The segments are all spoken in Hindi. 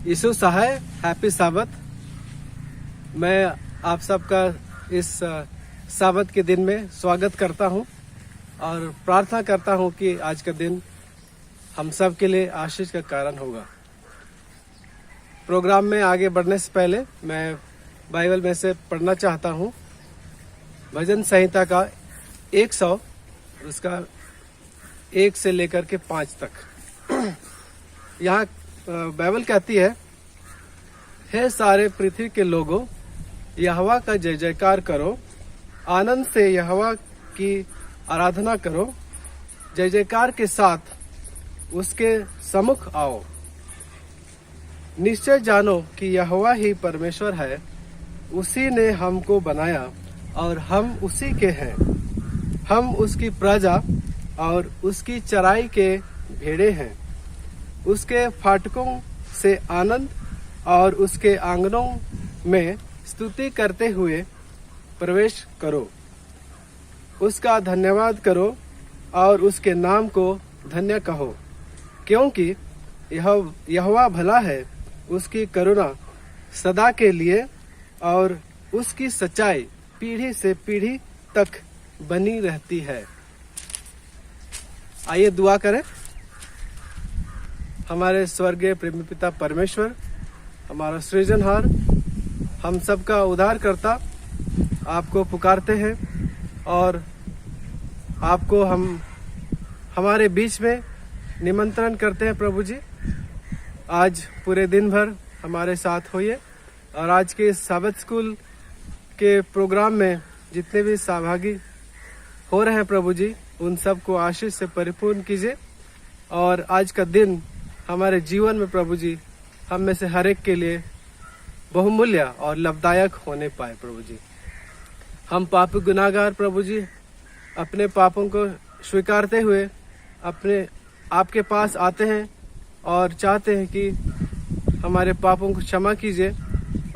यीशु सहाय हैप्पी साबत। मैं आप सबका इस साबत के दिन में स्वागत करता हूं और प्रार्थना करता हूं कि आज का दिन हम सब के लिए आशीष का कारण होगा। प्रोग्राम में आगे बढ़ने से पहले मैं बाइबल में से पढ़ना चाहता हूं भजन संहिता का 100 उसका 1 से लेकर के 5 तक। यहाँ बाइबल कहती है, हे सारे पृथ्वी के लोगों, यहोवा का जय जयकार करो, आनंद से यहोवा की आराधना करो, जय जयकार के साथ उसके सम्मुख आओ। निश्चय जानो कि यहोवा ही परमेश्वर है, उसी ने हमको बनाया और हम उसी के हैं। हम उसकी प्रजा और उसकी चराई के भेड़े हैं। उसके फाटकों से आनंद और उसके आंगनों में स्तुति करते हुए प्रवेश करो। उसका धन्यवाद करो और उसके नाम को धन्य कहो, क्योंकि यहोवा भला है, उसकी करुणा सदा के लिए और उसकी सच्चाई पीढ़ी से पीढ़ी तक बनी रहती है। आइए दुआ करें। हमारे स्वर्गीय प्रेमी पिता परमेश्वर, हमारा सृजनहार, हम सबका उद्धार करता, आपको पुकारते हैं और आपको हम हमारे बीच में निमंत्रण करते हैं। प्रभु जी, आज पूरे दिन भर हमारे साथ होइए और आज के साबत स्कूल के प्रोग्राम में जितने भी सहभागी हो रहे हैं प्रभु जी, उन सबको आशीष से परिपूर्ण कीजिए और आज का दिन हमारे जीवन में प्रभु जी हम में से हर एक के लिए बहुमूल्य और लाभदायक होने पाए। प्रभु जी, हम पापी गुनाहगार प्रभु जी अपने पापों को स्वीकारते हुए अपने आपके पास आते हैं और चाहते हैं कि हमारे पापों को क्षमा कीजिए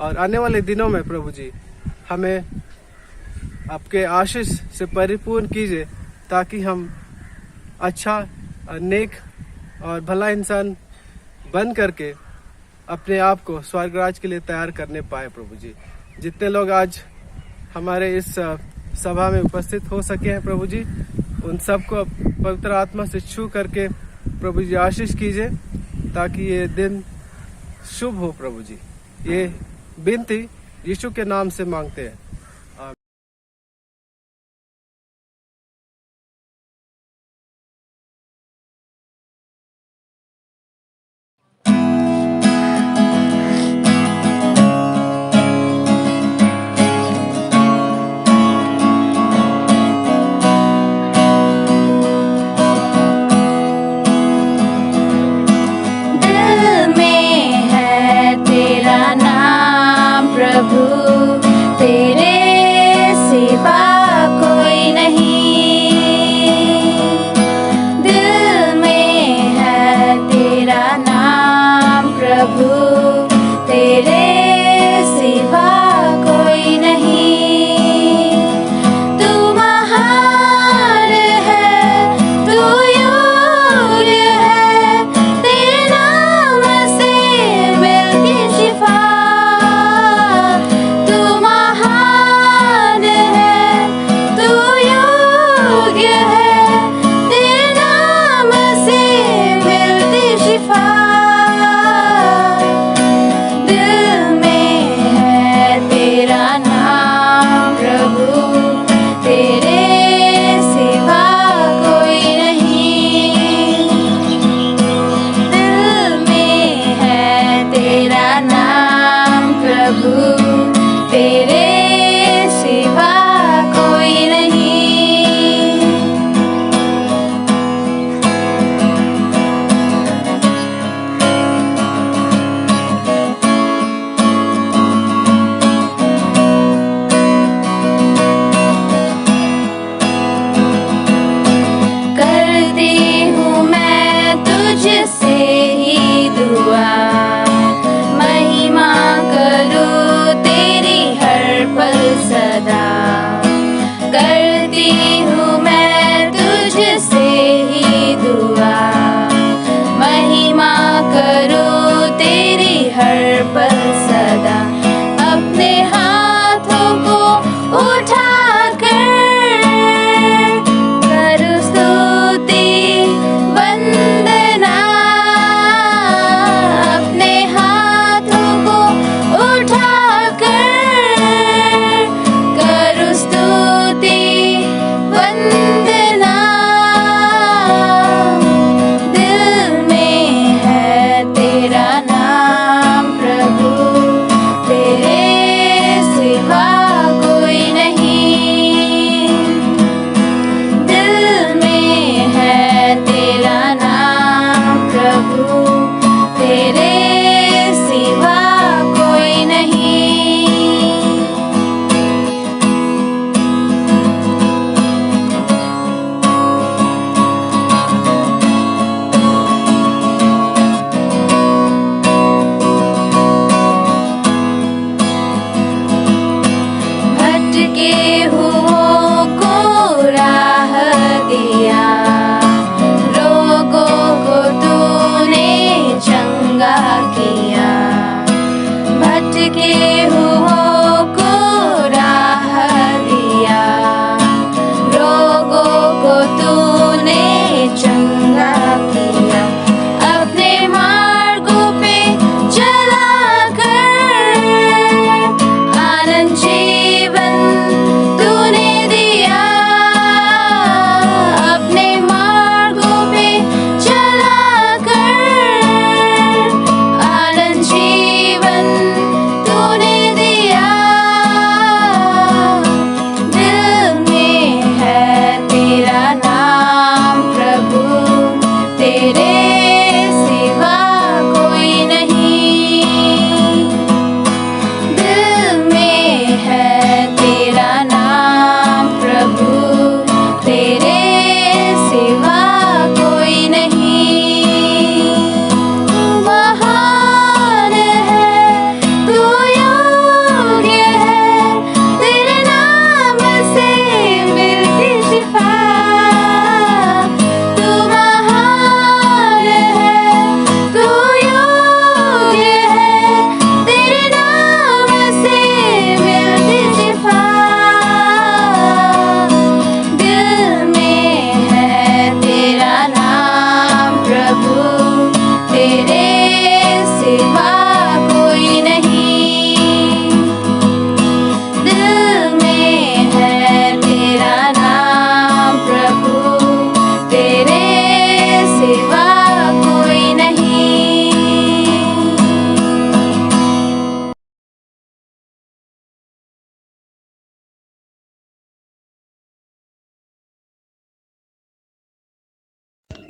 और आने वाले दिनों में प्रभु जी हमें आपके आशीष से परिपूर्ण कीजिए, ताकि हम अच्छा नेक और भला इंसान बन करके अपने आप को स्वर्ग राज के लिए तैयार करने पाए। प्रभु जी, जितने लोग आज हमारे इस सभा में उपस्थित हो सके हैं प्रभु जी, उन सबको पवित्र आत्मा से छू करके प्रभु जी आशीष कीजिए, ताकि ये दिन शुभ हो। प्रभु जी, ये विनती यीशु के नाम से मांगते हैं। प्रभु तेरे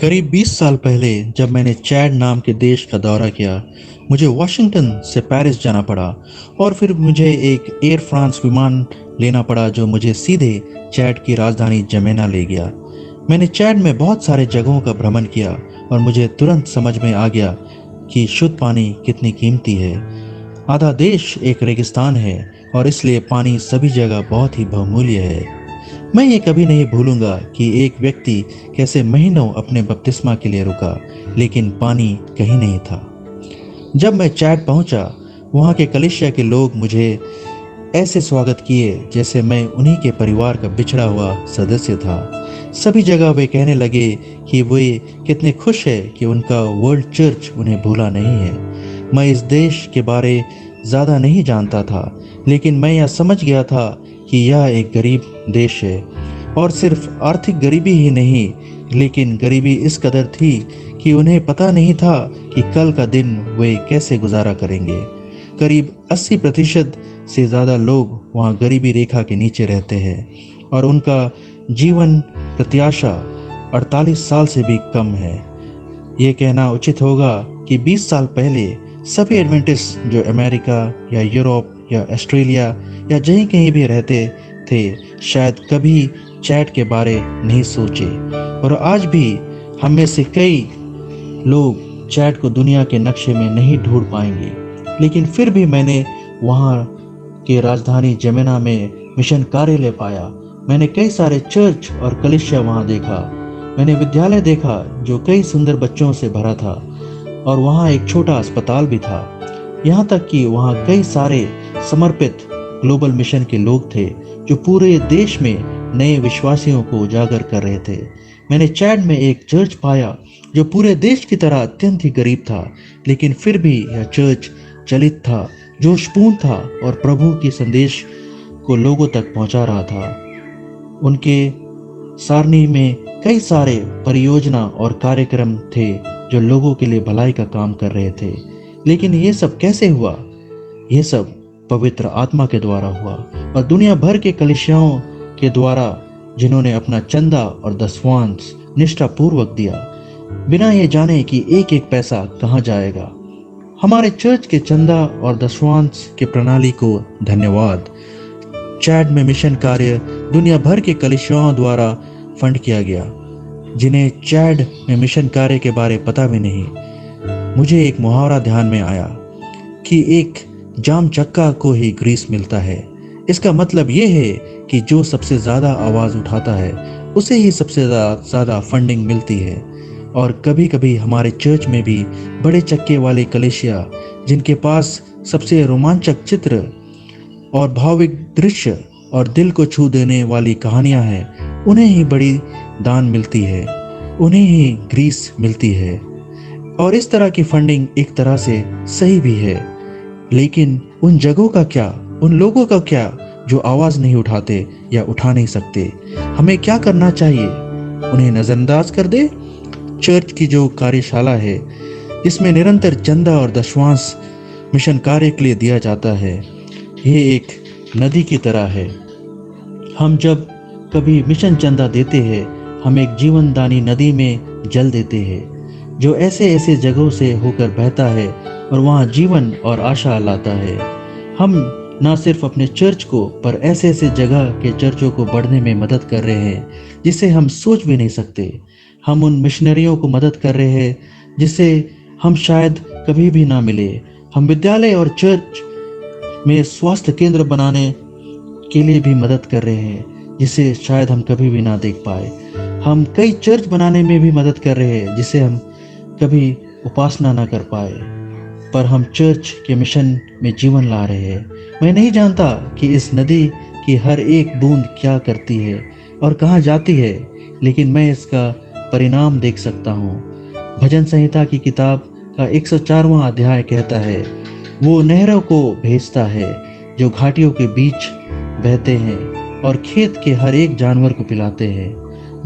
करीब 20 साल पहले जब मैंने चैड नाम के देश का दौरा किया, मुझे वॉशिंगटन से पेरिस जाना पड़ा और फिर मुझे एक एयर फ्रांस विमान लेना पड़ा जो मुझे सीधे चैड की राजधानी जमेना ले गया। मैंने चैड में बहुत सारे जगहों का भ्रमण किया और मुझे तुरंत समझ में आ गया कि शुद्ध पानी कितनी कीमती है। आधा देश एक रेगिस्तान है और इसलिए पानी सभी जगह बहुत ही बहुमूल्य है। मैं ये कभी नहीं भूलूंगा कि एक व्यक्ति कैसे महीनों अपने बपतिस्मा के लिए रुका, लेकिन पानी कहीं नहीं था। जब मैं चैड पहुंचा, वहां के कलीसिया के लोग मुझे ऐसे स्वागत किए जैसे मैं उन्हीं के परिवार का बिछड़ा हुआ सदस्य था। सभी जगह वे कहने लगे कि वे कितने खुश है कि उनका वर्ल्ड चर्च उन्हें भूला नहीं है। मैं इस देश के बारे ज़्यादा नहीं जानता था, लेकिन मैं यह समझ गया था कि यह एक गरीब देश है, और सिर्फ आर्थिक गरीबी ही नहीं, लेकिन गरीबी इस कदर थी कि उन्हें पता नहीं था कि कल का दिन वे कैसे गुजारा करेंगे। करीब 80% से ज़्यादा लोग वहाँ गरीबी रेखा के नीचे रहते हैं और उनका जीवन प्रत्याशा 48 साल से भी कम है। ये कहना उचित होगा कि 20 साल पहले सभी एडवेंटिस्ट जो अमेरिका या यूरोप या ऑस्ट्रेलिया या जहीं कहीं भी रहते थे, शायद कभी चैट के बारे नहीं सोचे। और आज भी हम में से कई लोग चैट को दुनिया के नक्शे में नहीं ढूंढ पाएंगे, लेकिन फिर भी मैंने वहाँ के राजधानी जमेना में मिशन कार्यालय पाया। मैंने कई सारे चर्च और कलीसिया वहाँ देखा। मैंने विद्यालय देखा जो कई सुंदर बच्चों से भरा था, और वहाँ एक छोटा अस्पताल भी था। यहाँ तक कि वहाँ कई सारे समर्पित ग्लोबल मिशन के लोग थे जो पूरे देश में नए विश्वासियों को उजागर कर रहे थे। मैंने चैड में एक चर्च पाया जो पूरे देश की तरह अत्यंत ही गरीब था, लेकिन फिर भी यह चर्च चलित था, जोशपूर्ण था और प्रभु की संदेश को लोगों तक पहुंचा रहा था। उनके सारणी में कई सारे परियोजना और कार्यक्रम थे जो लोगों के लिए भलाई का काम कर रहे थे। लेकिन ये सब कैसे हुआ? ये सब पवित्र आत्मा के द्वारा हुआ और दुनिया भर के कलीसियाओं के द्वारा, जिन्होंने अपना चंदा और दसवांश निष्ठापूर्वक दिया, बिना ये जाने कि एक एक पैसा कहाँ जाएगा। हमारे चर्च के चंदा और दसवांश के प्रणाली को धन्यवाद। चैड में मिशन कार्य दुनिया भर के कलीसियाओं द्वारा फंड किया गया, जिन्हें चैड में मिशन कार्य के बारे पता भी नहीं। मुझे एक मुहावरा ध्यान में आया कि एक जाम चक्का को ही ग्रीस मिलता है। इसका मतलब ये है कि जो सबसे ज़्यादा आवाज़ उठाता है उसे ही सबसे ज़्यादा फंडिंग मिलती है। और कभी कभी हमारे चर्च में भी बड़े चक्के वाले कलीसिया, जिनके पास सबसे रोमांचक चित्र और भाविक दृश्य और दिल को छू देने वाली कहानियां हैं, उन्हें ही बड़ी दान मिलती है, उन्हें ही ग्रीस मिलती है। और इस तरह की फंडिंग एक तरह से सही भी है, लेकिन उन जगहों का क्या, उन लोगों का क्या जो आवाज़ नहीं उठाते या उठा नहीं सकते? हमें क्या करना चाहिए? उन्हें नज़रअंदाज कर दे? चर्च की जो कार्यशाला है, इसमें निरंतर चंदा और दशवांश मिशन कार्य के लिए दिया जाता है, ये एक नदी की तरह है। हम जब कभी मिशन चंदा देते हैं, हम एक जीवनदानी नदी में जल देते हैं जो ऐसे ऐसे जगहों से होकर बहता है और वहाँ जीवन और आशा लाता है। हम न सिर्फ अपने चर्च को, पर ऐसे ऐसे जगह के चर्चों को बढ़ने में मदद कर रहे हैं जिसे हम सोच भी नहीं सकते। हम उन मिशनरियों को मदद कर रहे हैं जिसे हम शायद कभी भी ना मिले। हम विद्यालय और चर्च में स्वास्थ्य केंद्र बनाने के लिए भी मदद कर रहे हैं जिसे शायद हम कभी भी ना देख पाए। हम कई चर्च बनाने में भी मदद कर रहे हैं जिसे हम कभी उपासना ना कर पाए, पर हम चर्च के मिशन में जीवन ला रहे हैं। मैं नहीं जानता कि इस नदी की हर एक बूंद क्या करती है और कहाँ जाती है, लेकिन मैं इसका परिणाम देख सकता हूँ। भजन संहिता की किताब का 104वां अध्याय कहता है, वो नहरों को भेजता है जो घाटियों के बीच बहते हैं और खेत के हर एक जानवर को पिलाते हैं।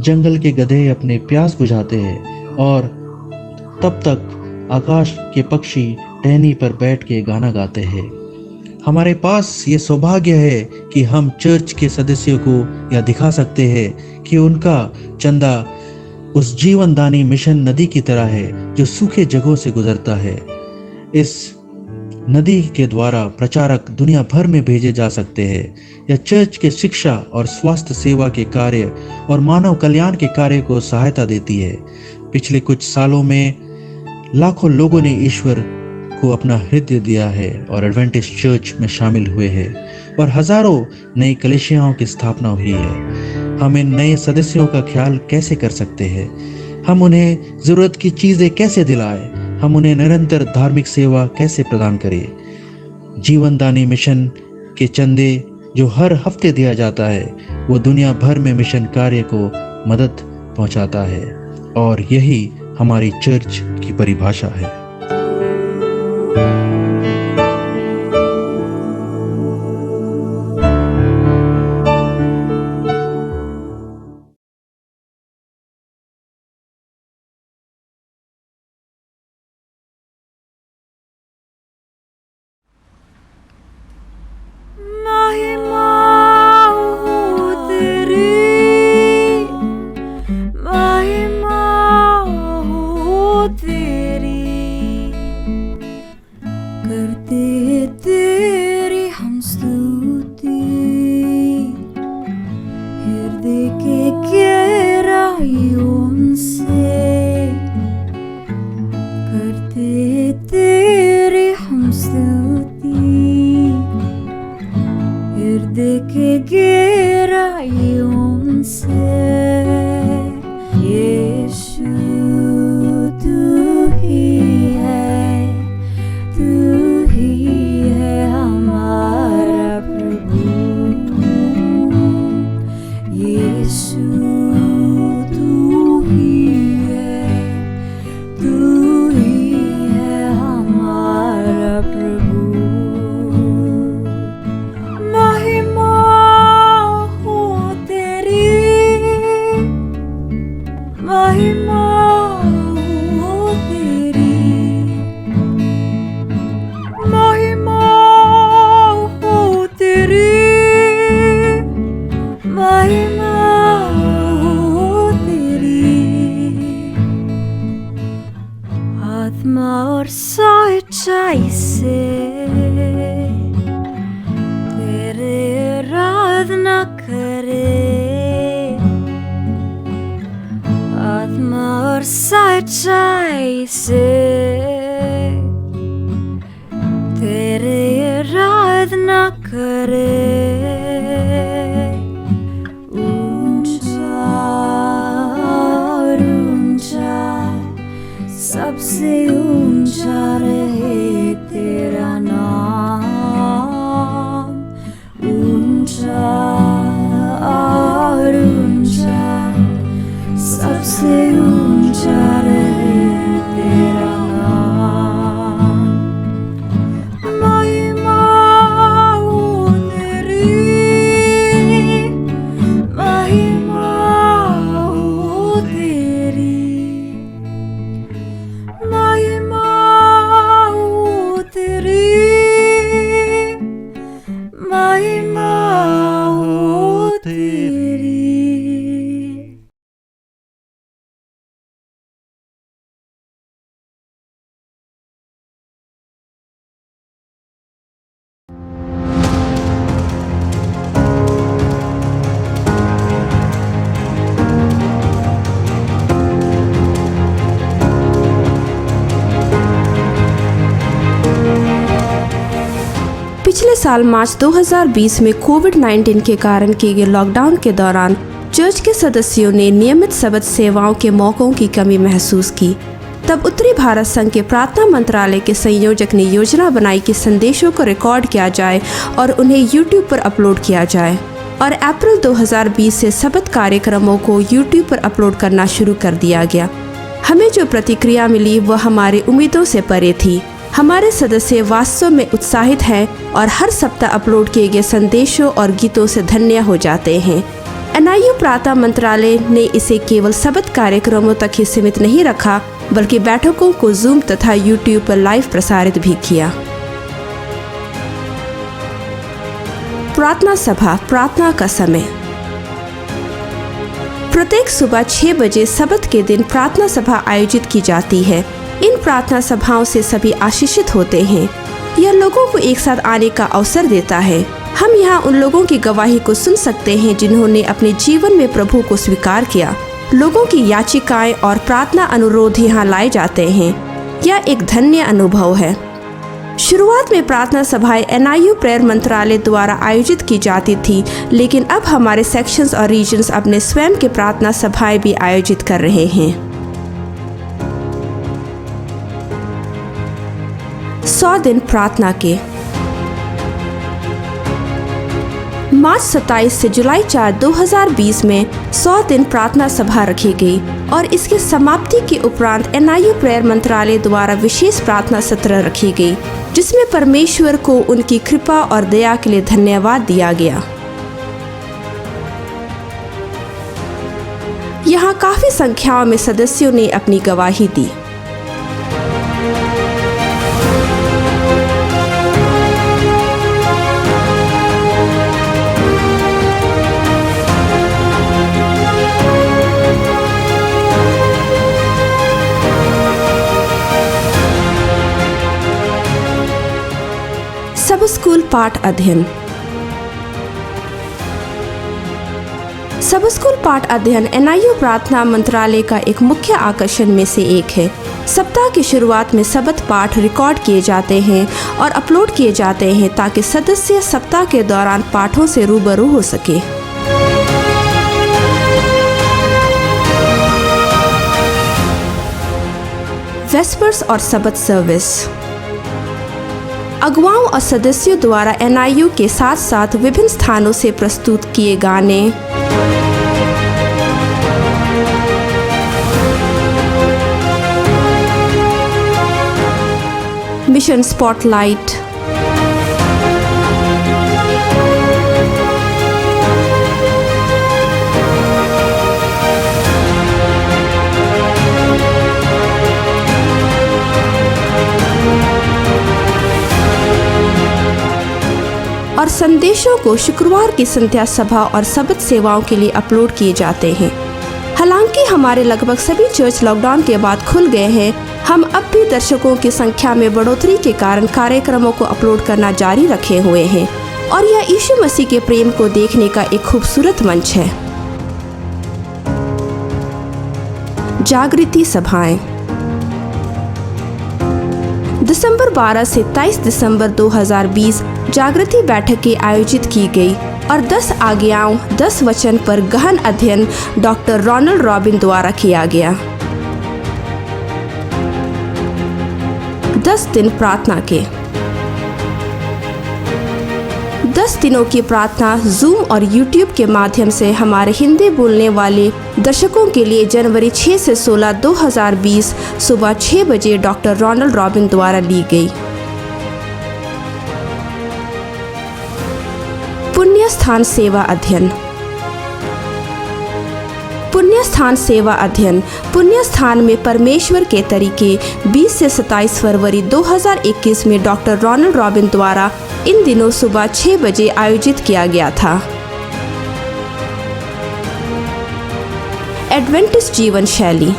जंगल के गधे अपने प्यास बुझाते हैं और तब तक आकाश के पक्षी टहनी पर बैठ के गाना गाते हैं। हमारे पास ये सौभाग्य है कि हम चर्च के सदस्यों को यह दिखा सकते हैं कि उनका चंदा उस जीवनदानी मिशन नदी की तरह है जो सूखे जगहों से गुजरता है। इस नदी के द्वारा प्रचारक दुनिया भर में भेजे जा सकते हैं। यह चर्च के शिक्षा और स्वास्थ्य सेवा के कार्य और मानव कल्याण के कार्य को सहायता देती है। पिछले कुछ सालों में लाखों लोगों ने ईश्वर को अपना हृदय दिया है और एडवेंटिस्ट चर्च में शामिल हुए हैं और हजारों नई कलीसियाओं की स्थापना हुई है। हम इन नए सदस्यों का ख्याल कैसे कर सकते हैं? हम उन्हें जरूरत की चीजें कैसे दिलाएं? हम उन्हें निरंतर धार्मिक सेवा कैसे प्रदान करें? जीवनदानी मिशन के चंदे जो हर हफ्ते दिया जाता है वो दुनिया भर में मिशन कार्य को मदद पहुंचाता है और यही हमारी चर्च की परिभाषा है। सच्चाई से तेरे आराधना करे। ऊंचा और ऊंचा सबसे ऊंचा रहे तेरा नाम। ऊंचा और ऊंचा सबसे ऊंचा रहे तेरा नाम। महिमा हो तेरी, महिमा हो तेरी, महिमा हो तेरी, महिमा हो तेरी। पिछले साल मार्च 2020 में कोविड-19 के कारण किए गए लॉकडाउन के दौरान चर्च के सदस्यों ने नियमित सबत सेवाओं के मौकों की कमी महसूस की। तब उत्तरी भारत संघ के प्रार्थना मंत्रालय के संयोजक ने योजना बनाई कि संदेशों को रिकॉर्ड किया जाए और उन्हें YouTube पर अपलोड किया जाए और अप्रैल 2020 से सबत कार्यक्रमों को YouTube पर अपलोड करना शुरू कर दिया गया। हमें जो प्रतिक्रिया मिली वह हमारी उम्मीदों से परे थी। हमारे सदस्य वास्तव में उत्साहित हैं और हर सप्ताह अपलोड किए गए संदेशों और गीतों से धन्य हो जाते हैं। NIU प्रार्थना मंत्रालय ने इसे केवल सबत कार्यक्रमों तक ही सीमित नहीं रखा बल्कि बैठकों को Zoom तथा YouTube पर लाइव प्रसारित भी किया। प्रार्थना सभा, प्रार्थना का समय। प्रत्येक सुबह 6 बजे सबत के दिन प्रार्थना सभा आयोजित की जाती है। इन प्रार्थना सभाओं से सभी आशीषित होते हैं। यह लोगों को एक साथ आने का अवसर देता है। हम यहाँ उन लोगों की गवाही को सुन सकते हैं जिन्होंने अपने जीवन में प्रभु को स्वीकार किया। लोगों की याचिकाएं और प्रार्थना अनुरोध यहाँ लाए जाते हैं। यह एक धन्य अनुभव है। शुरुआत में प्रार्थना सभाएं NIU प्रेयर मंत्रालय द्वारा आयोजित की जाती थी, लेकिन अब हमारे सेक्शंस और रीजन्स अपने स्वयं के प्रार्थना सभाएं भी आयोजित कर रहे हैं। 100 दिन प्रार्थना के मार्च 27 से जुलाई 4, 2020 में 100 दिन प्रार्थना सभा रखी गई और इसके समाप्ति के उपरांत NIU प्रेयर मंत्रालय द्वारा विशेष प्रार्थना सत्र रखी गई, जिसमें परमेश्वर को उनकी कृपा और दया के लिए धन्यवाद दिया गया। यहाँ काफी संख्याओं में सदस्यों ने अपनी गवाही दी। सब स्कूल पाठ अध्ययन। सब स्कूल पाठ अध्ययन NIU प्रार्थना मंत्रालय का एक मुख्य आकर्षण में से एक है। सप्ताह की शुरुआत में सबत पाठ रिकॉर्ड किए जाते हैं और अपलोड किए जाते हैं ताकि सदस्य सप्ताह के दौरान पाठों से रूबरू हो सके। वेस्पर्स और सबत सर्विस। अगुवाओं और सदस्यों द्वारा NIU के साथ साथ विभिन्न स्थानों से प्रस्तुत किए गाने, मिशन स्पॉटलाइट, और संदेशों को शुक्रवार की संध्या सभा और सबत सेवाओं के लिए अपलोड किए जाते हैं। हालांकि हमारे लगभग सभी चर्च लॉकडाउन के बाद खुल गए हैं, हम अब भी दर्शकों की संख्या में बढ़ोतरी के कारण कार्यक्रमों को अपलोड करना जारी रखे हुए हैं और यह यीशु मसीह के प्रेम को देखने का एक खूबसूरत मंच है। जागृति सभाएं। दिसंबर 12 से 23 दिसंबर 2020 जागृति बैठकें आयोजित की गई और 10 आज्ञाओं 10 वचन पर गहन अध्ययन डॉक्टर रोनाल्ड रॉबिन द्वारा किया गया। 10 दिन प्रार्थना के। 10 दिनों की प्रार्थना जूम और यूट्यूब के माध्यम से हमारे हिंदी बोलने वाले दर्शकों के लिए जनवरी 6 से 16, 2020 सुबह 6 बजे डॉक्टर रोनाल्ड रॉबिन द्वारा ली गई। पुण्य स्थान सेवा अध्ययन। पुण्य स्थान सेवा अध्ययन। पुण्य स्थान में परमेश्वर के तरीके 20 से 27 फरवरी 2021 में डॉक्टर रोनाल्ड रॉबिन द्वारा इन दिनों सुबह 6 बजे आयोजित किया गया था। एडवेंटिस्ट जीवन शैली।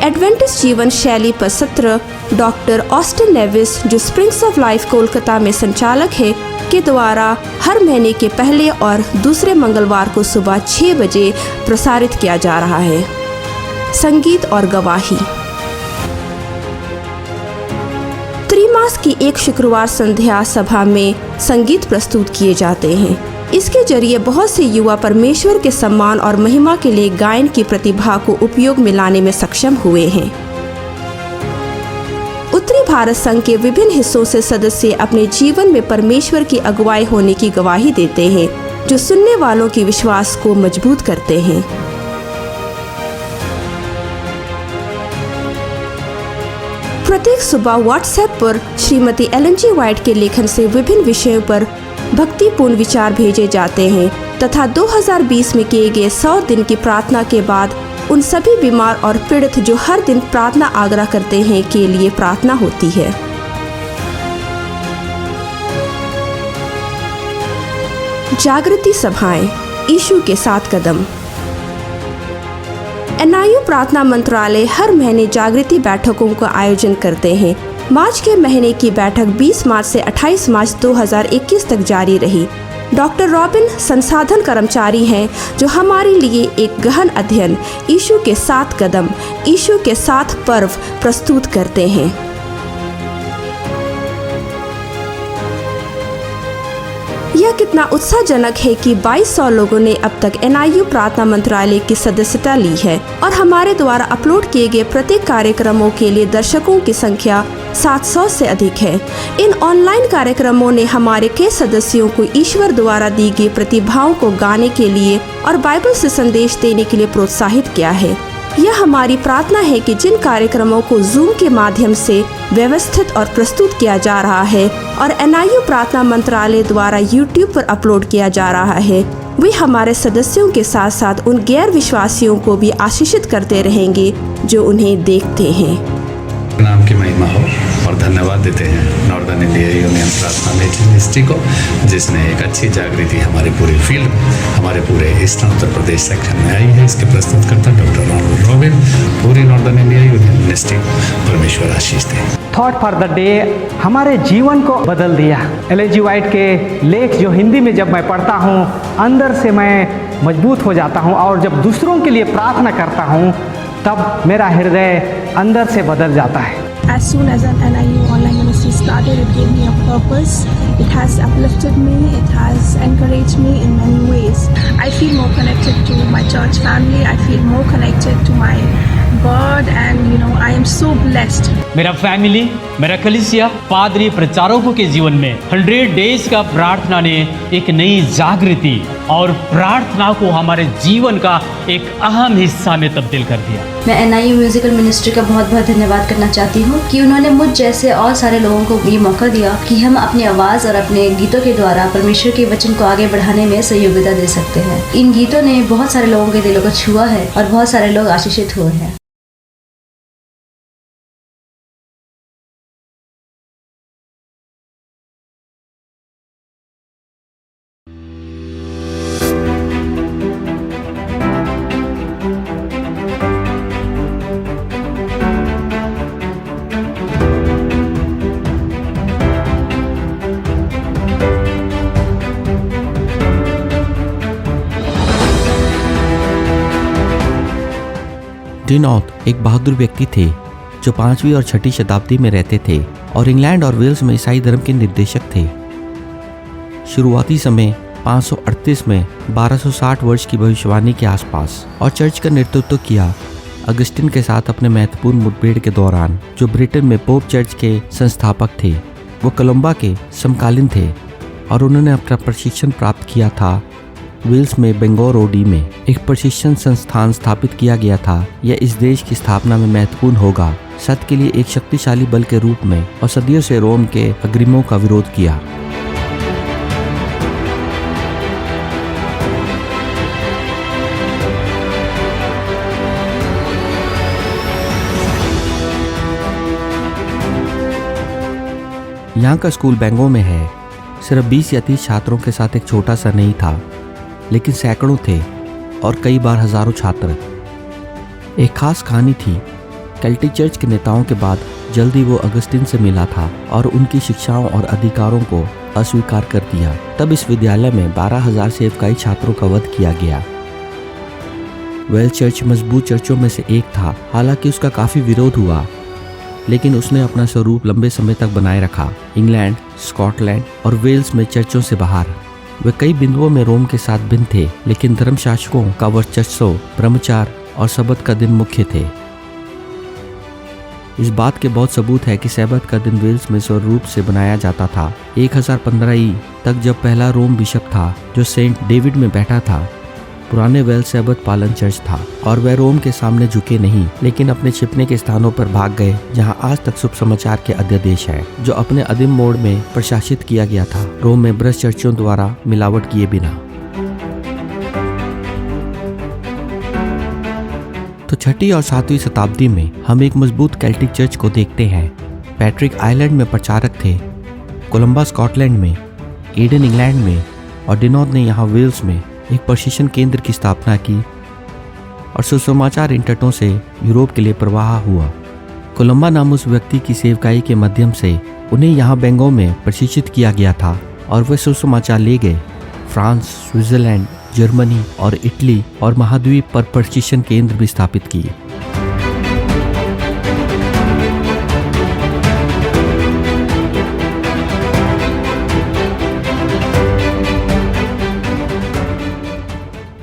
एडवेंटिस्ट जीवन शैली पर सत्र डॉक्टर ऑस्टिन नेविस, जो स्प्रिंग्स ऑफ लाइफ कोलकाता में संचालक है, के द्वारा हर महीने के पहले और दूसरे मंगलवार को सुबह 6 बजे प्रसारित किया जा रहा है। संगीत और गवाही। त्रिमास की एक शुक्रवार संध्या सभा में संगीत प्रस्तुत किए जाते हैं। इसके जरिए बहुत से युवा परमेश्वर के सम्मान और महिमा के लिए गायन की प्रतिभा को उपयोग में लाने में सक्षम हुए हैं। उत्तरी भारत संघ के विभिन्न हिस्सों से सदस्य अपने जीवन में परमेश्वर की अगुवाई होने की गवाही देते हैं, जो सुनने वालों की विश्वास को मजबूत करते हैं। प्रत्येक सुबह व्हाट्सएप पर श्रीमती एलन जी व्हाइट के लेखन से विभिन्न विषयों पर भक्तिपूर्ण विचार भेजे जाते हैं तथा 2020 में किए गए 100 दिन की प्रार्थना के बाद उन सभी बीमार और पीड़ित जो हर दिन प्रार्थना आग्रह करते हैं के लिए प्रार्थना होती है। जागृति सभाएं। यीशु के 7 कदम। NIU प्रार्थना मंत्रालय हर महीने जागृति बैठकों का आयोजन करते हैं। मार्च के महीने की बैठक 20 मार्च से 28 मार्च 2021 तक जारी रही। डॉक्टर रॉबिन संसाधन कर्मचारी हैं जो हमारे लिए एक गहन अध्ययन यीशु के 7 कदम, यीशु के 7 पर्व प्रस्तुत करते हैं। यह कितना उत्साहजनक है कि 2200 लोगों ने अब तक NIU प्रार्थना मंत्रालय की सदस्यता ली है और हमारे द्वारा अपलोड किए गए प्रत्येक कार्यक्रमों के लिए दर्शकों की संख्या 700 से अधिक है। इन ऑनलाइन कार्यक्रमों ने हमारे कई सदस्यों को ईश्वर द्वारा दी गई प्रतिभाओं को गाने के लिए और बाइबल से संदेश देने के लिए प्रोत्साहित किया है। यह हमारी प्रार्थना है कि जिन कार्यक्रमों को जूम के माध्यम से व्यवस्थित और प्रस्तुत किया जा रहा है और NIU प्रार्थना मंत्रालय द्वारा YouTube पर अपलोड किया जा रहा है, वे हमारे सदस्यों के साथ साथ उन गैर विश्वासियों को भी आशीषित करते रहेंगे जो उन्हें देखते हैं। नाम की महिमा हो और धन्यवाद देते हैं नॉर्दर्न इंडिया यूनियन प्रार्थना मिनिस्ट्री को, जिसने एक अच्छी जागृति हमारी पूरी फील्ड, हमारे पूरे ईस्टर्न उत्तर प्रदेश सेक्शन में आई है। इसके प्रस्तुतकर्ता डॉक्टर रॉबिन, पूरी नॉर्दर्न इंडिया यूनियन मिनिस्ट्री, परमेश्वर आशीष दे। थॉट फॉर द डे हमारे जीवन को बदल दिया। एल.जी. वाइट के लेख जो हिंदी में जब मैं पढ़ता हूँ, अंदर से मैं मजबूत हो जाता हूँ और जब दूसरों के लिए प्रार्थना करता हूँ तब मेरा हृदय अंदर से बदल जाता है। As soon as an NIU online ministry started, it gave me a purpose. It has uplifted me. It has encouraged me in many ways. I feel more connected to my church family. I feel more connected to my God, and I am so blessed. मेरा फैमिली, मेरा कलीसिया, पादरी प्रचारकों के जीवन में 100 डेज का प्रार्थना ने एक नई जागृति और प्रार्थना को हमारे जीवन का एक अहम हिस्सा में तब्दील कर दिया। मैं NIU म्यूजिकल मिनिस्ट्री का बहुत बहुत धन्यवाद करना चाहती हूँ कि उन्होंने मुझ जैसे और सारे लोगों को ये मौका दिया कि हम अपनी आवाज़ और अपने गीतों के द्वारा परमेश्वर के वचन को आगे बढ़ाने में सहयोगिता दे सकते हैं। इन गीतों ने बहुत सारे लोगों के दिलों को छुआ है और बहुत सारे लोग आशीषित हुए हैं। डिनॉथ एक बहादुर व्यक्ति थे जो 5वीं और 6वीं शताब्दी में रहते थे और इंग्लैंड और वेल्स में ईसाई धर्म के निर्देशक थे। शुरुआती समय 538 में 1260 वर्ष की भविष्यवाणी के आसपास और चर्च का नेतृत्व किया अगस्टिन के साथ अपने महत्वपूर्ण मुठभेड़ के दौरान, जो ब्रिटेन में पोप चर्च के संस्थापक थे। वो कोलंबा के समकालीन थे और उन्होंने अपना प्रशिक्षण प्राप्त किया था वेल्स में बेंगोरोडी में एक प्रशिक्षण संस्थान स्थापित किया गया था। यह इस देश की स्थापना में महत्वपूर्ण होगा, सत्य के लिए एक शक्तिशाली बल के रूप में, और सदियों से रोम के अग्रिमों का विरोध किया। यहाँ का स्कूल बेंगो में है। सिर्फ 20 या 30 छात्रों के साथ एक छोटा सा नहीं था, लेकिन सैकड़ों थे और कई बार हजारों छात्र। एक खास कहानी थी। केल्टिक चर्च के नेताओं के बाद जल्दी वो अगस्टिन से मिला था और उनकी शिक्षाओं और अधिकारों को अस्वीकार कर दिया। तब इस विद्यालय में 12,000 सेवकाई छात्रों का वध किया गया। वेल्स चर्च मजबूत चर्चों में से एक था। हालांकि उसका काफी विरोध हुआ, लेकिन उसने अपना स्वरूप लंबे समय तक बनाए रखा। इंग्लैंड, स्कॉटलैंड और वेल्स में चर्चों से बाहर वे कई बिंदुओं में रोम के साथ भिन्न थे, लेकिन धर्मशास्त्रों का वर्चस्व, ब्रह्मचार और सबत का दिन मुख्य थे। इस बात के बहुत सबूत है कि सबत का दिन वेल्स में स्वरूप से बनाया जाता था। 1015 ई तक जब पहला रोम बिशप था जो सेंट डेविड में बैठा था, पुराने वेल्स सबत पालन चर्च था और वह रोम के सामने झुके नहीं, लेकिन अपने छिपने के स्थानों पर भाग गए जहां आज तक शुभ समाचार के अध्यादेश है, जो अपने अदीम मोड़ में प्रशासित किया गया था, रोम में भ्रष्ट चर्चों द्वारा मिलावट किए बिना। तो 6वीं और 7वीं शताब्दी में हम एक मजबूत केल्टिक चर्च को देखते हैं। पैट्रिक आयरलैंड में प्रचारक थे, कोलंबा स्कॉटलैंड में, एडन इंग्लैंड में और डिनॉथ ने यहाँ वेल्स में एक प्रशिक्षण केंद्र की स्थापना की और सुसमाचार इन तटों से यूरोप के लिए प्रवाह हुआ। कोलंबा नाम उस व्यक्ति की सेवकाई के माध्यम से उन्हें यहाँ बेंगो में प्रशिक्षित किया गया था और वे सुसमाचार ले गए फ्रांस, स्विट्जरलैंड, जर्मनी और इटली और महाद्वीप पर प्रशिक्षण केंद्र भी स्थापित किए।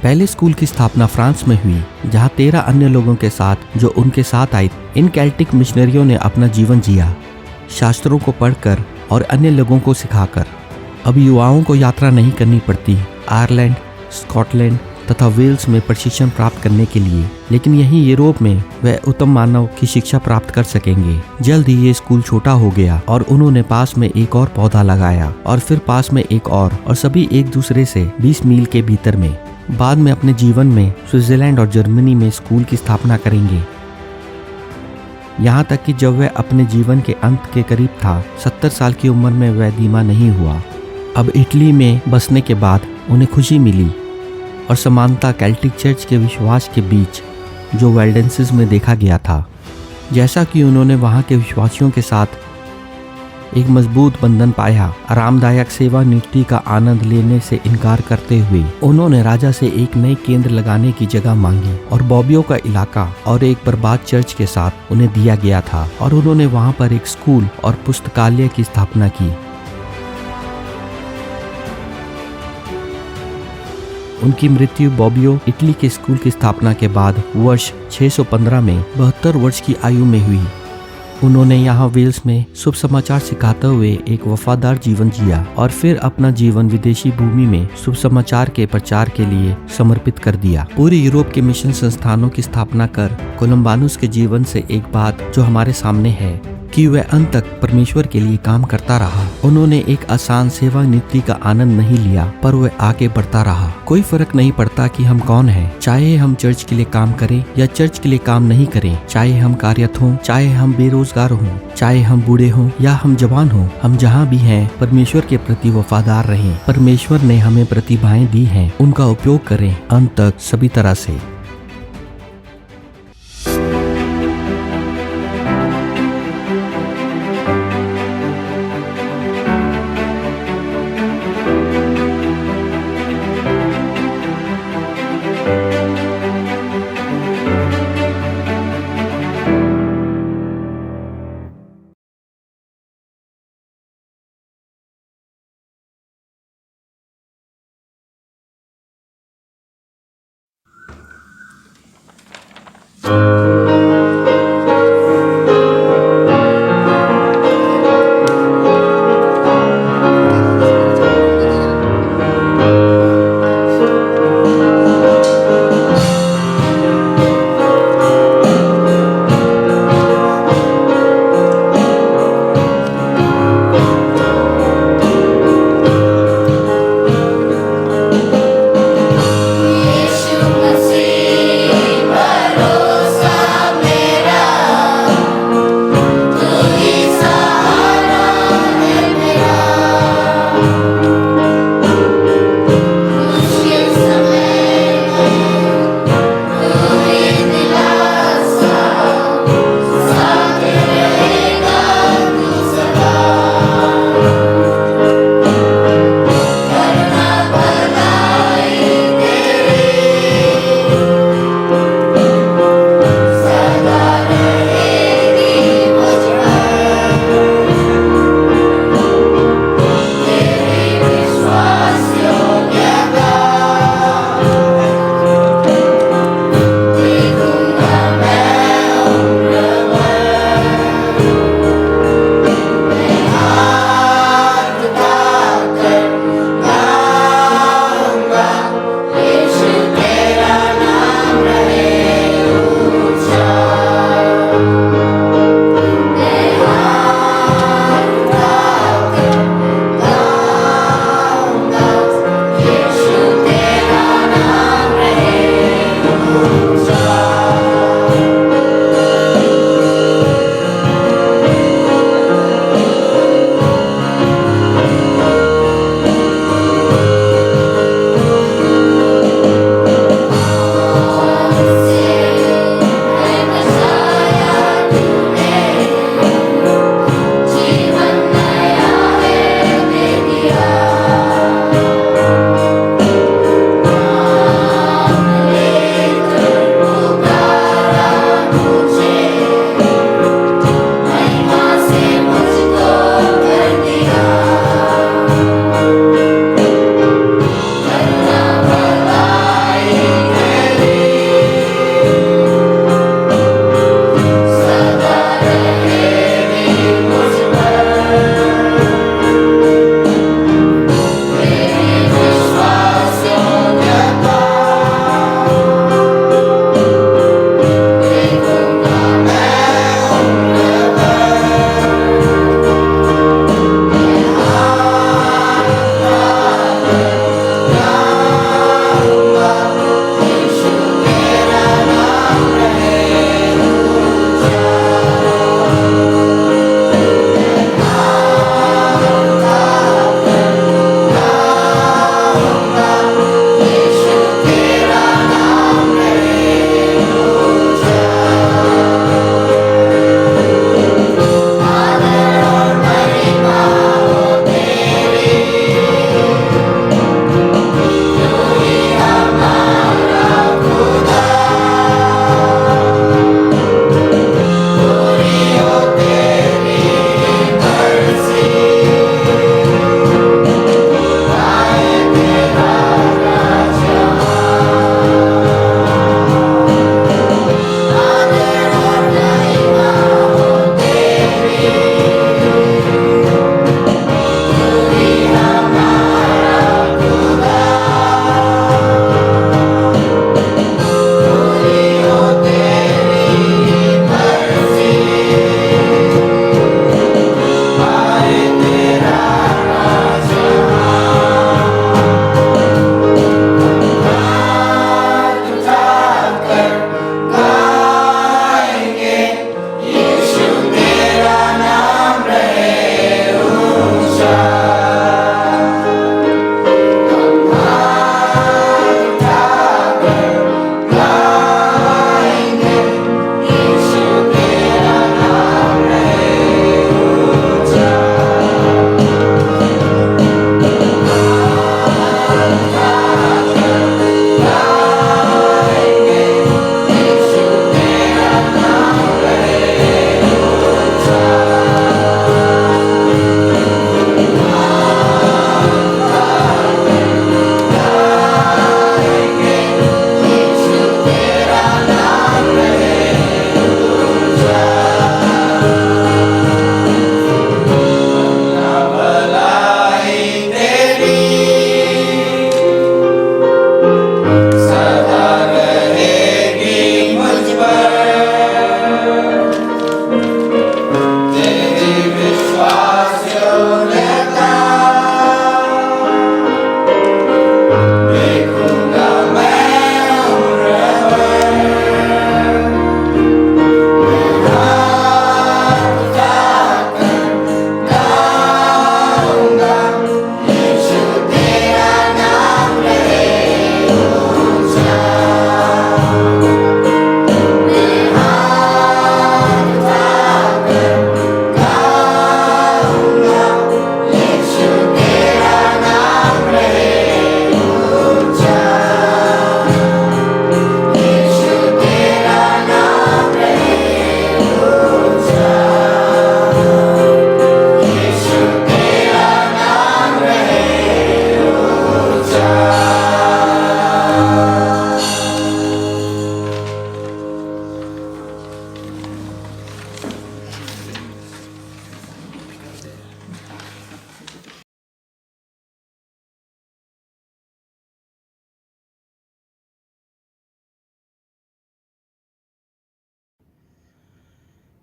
पहले स्कूल की स्थापना फ्रांस में हुई, जहां 13 अन्य लोगों के साथ जो उनके साथ आए। इन केल्टिक मिशनरियों ने अपना जीवन जिया, शास्त्रों को पढ़कर और अन्य लोगों को सिखाकर। अब युवाओं को यात्रा नहीं करनी पड़ती आयरलैंड, स्कॉटलैंड तथा वेल्स में प्रशिक्षण प्राप्त करने के लिए, लेकिन यहीं यूरोप में वह उत्तम मानव की शिक्षा प्राप्त कर सकेंगे। जल्द ही ये स्कूल छोटा हो गया और उन्होंने पास में एक और पौधा लगाया और फिर पास में एक और सभी एक दूसरे से 20 मील के भीतर में। बाद में अपने जीवन में स्विट्जरलैंड और जर्मनी में स्कूल की स्थापना करेंगे, यहाँ तक कि जब वह अपने जीवन के अंत के करीब था, 70 साल की उम्र में वह धीमा नहीं हुआ। अब इटली में बसने के बाद उन्हें खुशी मिली और समानता केल्टिक चर्च के विश्वास के बीच जो वेल्डेंसिस में देखा गया था। जैसा कि उन्होंने वहाँ के विश्वासियों के साथ एक मजबूत बंधन पाया, आरामदायक सेवा नियुक्ति का आनंद लेने से इनकार करते हुए उन्होंने राजा से एक नए केंद्र लगाने की जगह मांगी और बॉबियो का इलाका और एक बर्बाद चर्च के साथ उन्हें दिया गया था और उन्होंने वहां पर एक स्कूल और पुस्तकालय की स्थापना की। उनकी मृत्यु बॉबियो इटली के स्कूल की स्थापना के बाद वर्ष 615 में 72 वर्ष की आयु में हुई। उन्होंने यहाँ वेल्स में शुभ समाचार सिखाते हुए एक वफादार जीवन जिया और फिर अपना जीवन विदेशी भूमि में शुभ समाचार के प्रचार के लिए समर्पित कर दिया। पूरे यूरोप के मिशन संस्थानों की स्थापना कर कोलंबानुस के जीवन से एक बात जो हमारे सामने है कि वह अंत तक परमेश्वर के लिए काम करता रहा। उन्होंने एक आसान सेवा नियुक्ति का आनंद नहीं लिया, पर वह आगे बढ़ता रहा। कोई फर्क नहीं पड़ता कि हम कौन हैं, चाहे हम चर्च के लिए काम करें या चर्च के लिए काम नहीं करें, चाहे हम कार्यरत हों, चाहे हम बेरोजगार हों, चाहे हम बूढ़े हों या हम जवान हों, हम जहाँ भी हैं परमेश्वर के प्रति वफादार रहें। परमेश्वर ने हमें प्रतिभाएं दी हैं, उनका उपयोग करें अंत तक सभी तरह से। यीशु मसीह भरोसा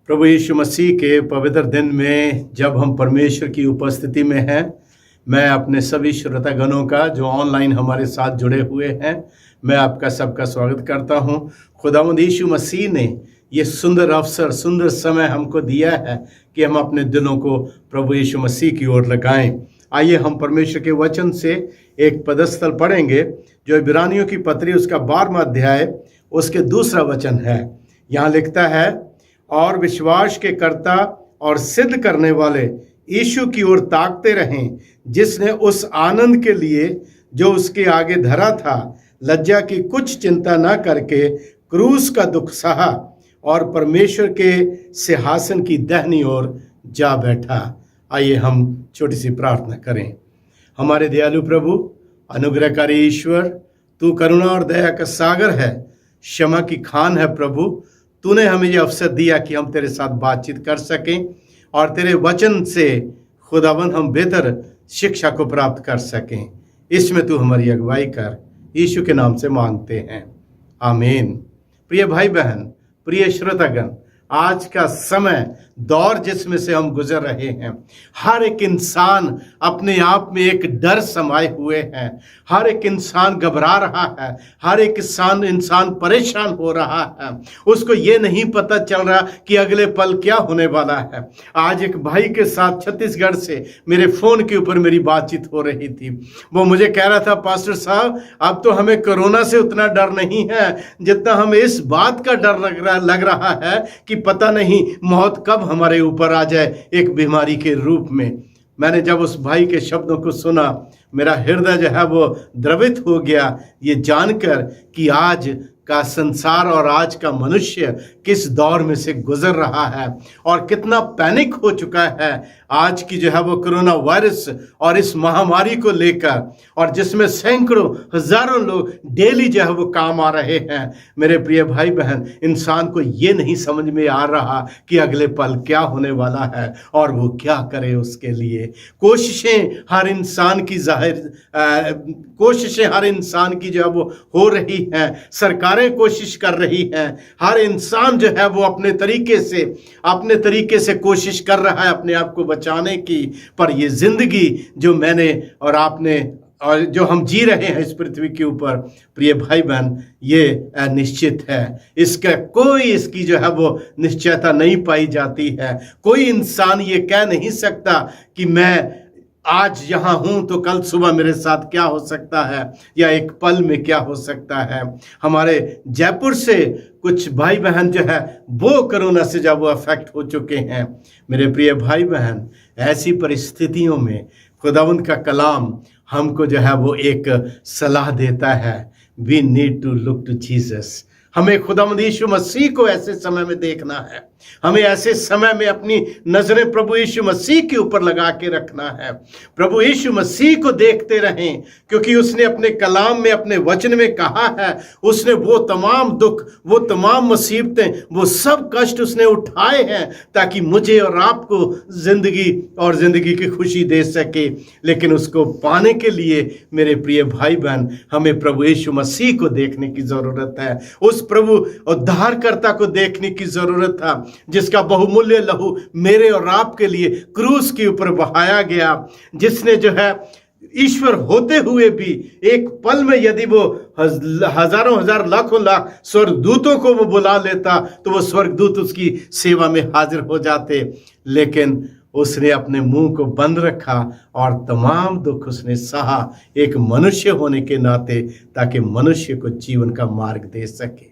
प्रभु यीशु मसीह के पवित्र दिन में जब हम परमेश्वर की उपस्थिति में हैं, मैं अपने सभी श्रोतागणों का जो ऑनलाइन हमारे साथ जुड़े हुए हैं, मैं आपका सबका स्वागत करता हूं। खुदावंद यीशु मसीह ने ये सुंदर अवसर, सुंदर समय हमको दिया है कि हम अपने दिलों को प्रभु यीशु मसीह की ओर लगाएं। आइए हम परमेश्वर के वचन से एक पदस्थल पढ़ेंगे जो इब्रानियों की पत्री उसका 12वां अध्याय उसके 2 वचन है। यहाँ लिखता है, और विश्वास के कर्ता और सिद्ध करने वाले यीशु की ओर ताकते रहें, जिसने उस आनंद के लिए जो उसके आगे धरा था लज्जा की कुछ चिंता न करके क्रूस का दुख सहा और परमेश्वर के सिंहासन की दाहिनी ओर जा बैठा। आइए हम छोटी सी प्रार्थना करें। हमारे दयालु प्रभु, अनुग्रहकारी ईश्वर, तू करुणा और दया का सागर है, क्षमा की खान है। प्रभु, तूने हमें यह अवसर दिया कि हम तेरे साथ बातचीत कर सकें और तेरे वचन से खुदावंद हम बेहतर शिक्षा को प्राप्त कर सकें। इसमें तू हमारी अगुवाई कर, यीशु के नाम से मांगते हैं, आमीन। प्रिय भाई बहन, प्रिय श्रोतागण, आज का समय दौर जिसमें से हम गुजर रहे हैं, हर एक इंसान अपने आप में एक डर समाये हुए हैं। हर एक इंसान घबरा रहा है, हर एक इंसान परेशान हो रहा है। उसको ये नहीं पता चल रहा कि अगले पल क्या होने वाला है। आज एक भाई के साथ छत्तीसगढ़ से मेरे फोन के ऊपर मेरी बातचीत हो रही थी। वो मुझे कह रहा था, पास्टर साहब, अब तो हमें कोरोना से उतना डर नहीं है जितना हमें इस बात का डर लग रहा है कि पता नहीं मौत कब हमारे ऊपर आ जाए एक बीमारी के रूप में। मैंने जब उस भाई के शब्दों को सुना, मेरा हृदय जो है वो द्रवित हो गया, ये जानकर कि आज का संसार और आज का मनुष्य किस दौर में से गुजर रहा है और कितना पैनिक हो चुका है आज की जो है वो कोरोना वायरस और इस महामारी को लेकर, और जिसमें सैकड़ों हजारों लोग डेली जो है वो काम आ रहे हैं। मेरे प्रिय भाई बहन, इंसान को ये नहीं समझ में आ रहा कि अगले पल क्या होने वाला है और वो क्या करे उसके लिए। कोशिशें हर इंसान की जो है वो हो रही हैं, सरकारें कोशिश कर रही हैं, हर इंसान जो है वो अपने तरीके से कोशिश कर रहा है अपने आप को बचाने की। पर ये जिंदगी जो मैंने और आपने और जो हम जी रहे हैं इस पृथ्वी के ऊपर, प्रिय भाई बहन, ये अनिश्चित है। इसकी जो है वो निश्चयता नहीं पाई जाती है। कोई इंसान ये कह नहीं सकता कि मैं आज यहाँ हूँ तो कल सुबह मेरे साथ क्या हो सकता है या एक पल में क्या हो सकता है। हमारे जयपुर से कुछ भाई बहन जो है वो कोरोना से जब वो अफेक्ट हो चुके हैं। मेरे प्रिय भाई बहन, ऐसी परिस्थितियों में खुदावंद का कलाम हमको जो है वो एक सलाह देता है, we need to look to Jesus. हमें खुदावंद यीशु मसीह को ऐसे समय में देखना है। हमें ऐसे समय में अपनी नजरें प्रभु यीशु मसीह के ऊपर लगा के रखना है। प्रभु यीशु मसीह को देखते रहें, क्योंकि उसने अपने कलाम में, अपने वचन में कहा है, उसने वो तमाम दुख, वो तमाम मुसीबतें, वो सब कष्ट उसने उठाए हैं ताकि मुझे और आपको जिंदगी और जिंदगी की खुशी दे सके। लेकिन उसको पाने के लिए मेरे प्रिय भाई बहन, हमें प्रभु यीशु मसीह को देखने की जरूरत है। उस प्रभु उद्धारकर्ता को देखने की जरूरत था जिसका बहुमूल्य लहू मेरे और आपके लिए क्रूस के ऊपर बहाया गया, जिसने जो है ईश्वर होते हुए भी एक पल में यदि वो हजारों हजार लाखों लाख स्वर्गदूतों को वो बुला लेता तो वो स्वर्गदूत उसकी सेवा में हाजिर हो जाते। लेकिन उसने अपने मुंह को बंद रखा और तमाम दुख उसने सहा एक मनुष्य होने के नाते, ताकि मनुष्य को जीवन का मार्ग दे सके।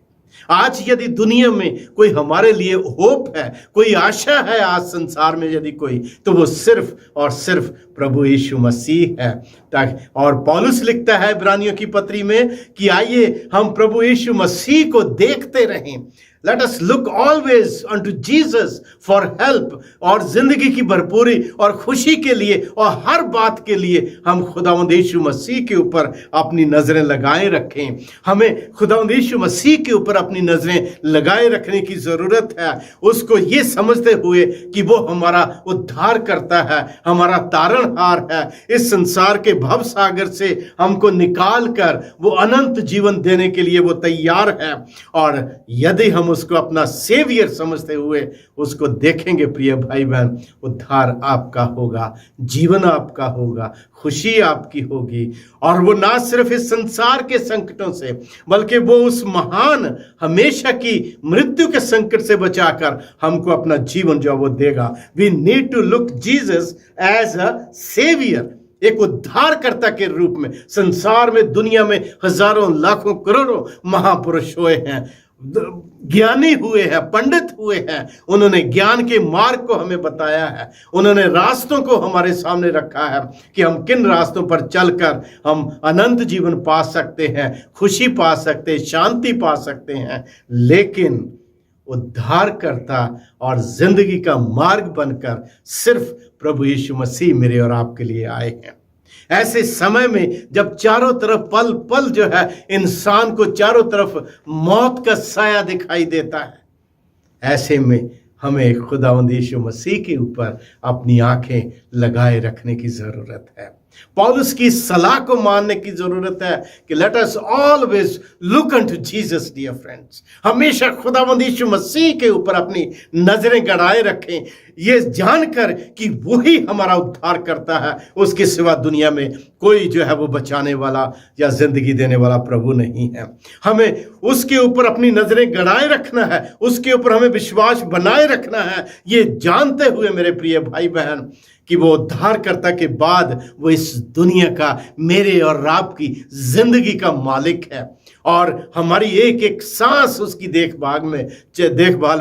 आज यदि दुनिया में कोई हमारे लिए होप है, कोई आशा है आज संसार में यदि कोई, तो वो सिर्फ और सिर्फ प्रभु यीशु मसीह है। ताकि और पौलुस लिखता है इब्रानियों की पत्री में कि आइए हम प्रभु यीशु मसीह को देखते रहें। Let us look always unto Jesus for help। और जिंदगी की भरपूरी और खुशी के लिए और हर बात के लिए हम खुदावंद यीशु मसीह के ऊपर अपनी नजरें लगाए रखें। हमें खुदावंद यीशु मसीह के ऊपर अपनी नजरें लगाए रखने की जरूरत है, उसको ये समझते हुए कि वो हमारा उद्धार करता है, हमारा तारणहार है। इस संसार के भव सागर से हमको निकाल कर वो अनंत जीवन देने के लिए वो तैयार है। और यदि हम उसको अपना सेवियर समझते हुए उसको देखेंगे प्रिय भाई बहन, उद्धार आपका होगा, जीवन आपका होगा, खुशी आपकी होगी। और वो ना सिर्फ इस संसार के संकटों से, बल्कि वो उस महान हमेशा की मृत्यु के संकट से बचाकर हमको अपना जीवन जो वो देगा। We need to look Jesus as a saviour, एक उद्धारकर्ता के रूप में। संसार में, दुनिया में हजारों लाखों करोड़ों महापुरुष हुए हैं, ज्ञानी हुए हैं, पंडित हुए हैं। उन्होंने ज्ञान के मार्ग को हमें बताया है, उन्होंने रास्तों को हमारे सामने रखा है कि हम किन रास्तों पर चलकर हम अनंत जीवन पा सकते हैं, खुशी पा सकते हैं, शांति पा सकते हैं। लेकिन उद्धारकर्ता और जिंदगी का मार्ग बनकर सिर्फ प्रभु यीशु मसीह मेरे और आपके लिए आए हैं। ऐसे समय में जब चारों तरफ पल पल जो है इंसान को चारों तरफ मौत का साया दिखाई देता है, ऐसे में हमें खुदावंद यीशु मसीह के ऊपर अपनी आंखें लगाए रखने की जरूरत है। पौलुस की सलाह को मानने की जरूरत है कि let us always look unto Jesus dear friends. हमेशा खुदावंद यीशु मसीह के ऊपर अपनी नजरें गड़ाए रखें, ये जानकर कि वही हमारा उद्धार करता है, उसके सिवा दुनिया में कोई जो है वो बचाने वाला या जिंदगी देने वाला प्रभु नहीं है। हमें उसके ऊपर अपनी नजरें गड़ाए रखना है, उसके ऊपर हमें विश्वास बनाए रखना है, ये जानते हुए मेरे प्रिय भाई बहन कि वो उद्धारकर्ता के बाद वो इस दुनिया का, मेरे और आपकी जिंदगी का मालिक है और हमारी एक एक सांस उसकी देखभाल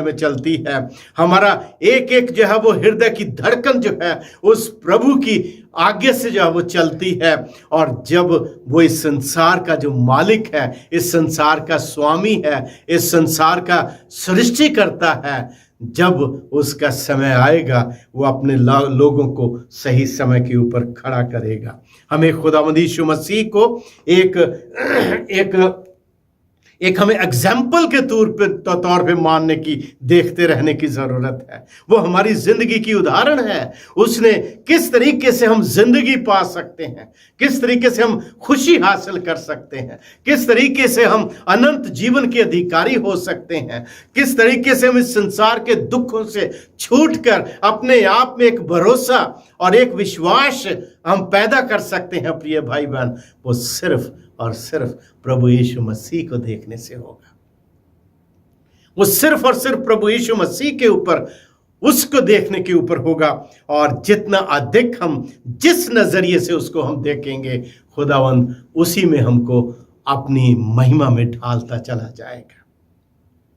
में चलती है। हमारा एक एक जो है वो हृदय की धड़कन जो है उस प्रभु की आगे से जो है वो चलती है। और जब वो इस संसार का जो मालिक है, इस संसार का स्वामी है, इस संसार का सृष्टिकर्ता है, जब उसका समय आएगा वो अपने लोगों को सही समय के ऊपर खड़ा करेगा। हमें खुदावंद यीशु मसीह को एक हमें एग्जाम्पल के तौर पे मानने की, देखते रहने की जरूरत है। वो हमारी जिंदगी की उदाहरण है। उसने किस तरीके से हम जिंदगी पा सकते हैं, किस तरीके से हम खुशी हासिल कर सकते हैं, किस तरीके से हम अनंत जीवन के अधिकारी हो सकते हैं, किस तरीके से हम इस संसार के दुखों से छूटकर अपने आप में एक भरोसा और एक विश्वास हम पैदा कर सकते हैं। प्रिय भाई बहन, वो सिर्फ और सिर्फ प्रभु यीशु मसीह को देखने से होगा। वो सिर्फ और सिर्फ प्रभु यीशु मसीह के ऊपर, उसको देखने के ऊपर होगा। और जितना अधिक हम जिस नजरिए से उसको हम देखेंगे, खुदावंद उसी में हमको अपनी महिमा में ढालता चला जाएगा।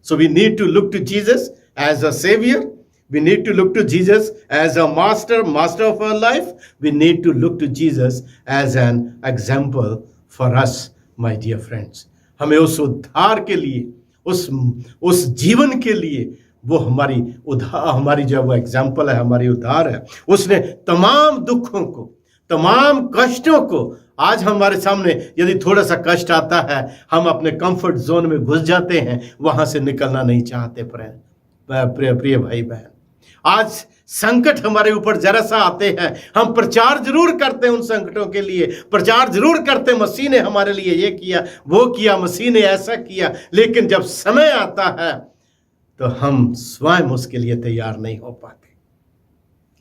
So we need to look to Jesus as a saviour. We need to look to Jesus as a master of our life. We need to look to Jesus as an example for us, my dear friends. हमें उस उद्धार के लिए, उस जीवन के लिए, वो हमारी जो वो एग्जाम्पल है, हमारी उद्धार है। उसने तमाम दुखों को, तमाम कष्टों को, आज हमारे सामने यदि थोड़ा सा कष्ट आता है, हम अपने कंफर्ट जोन में घुस जाते हैं, वहां से निकलना नहीं चाहते। प्रिय भाई बहन, आज संकट हमारे ऊपर जरा सा आते हैं, हम प्रचार जरूर करते हैं उन संकटों के लिए, प्रचार जरूर करते हैं, मसीह ने हमारे लिए ये किया, वो किया, मसीह ने ऐसा किया। लेकिन जब समय आता है तो हम स्वयं उसके लिए तैयार नहीं हो पाते,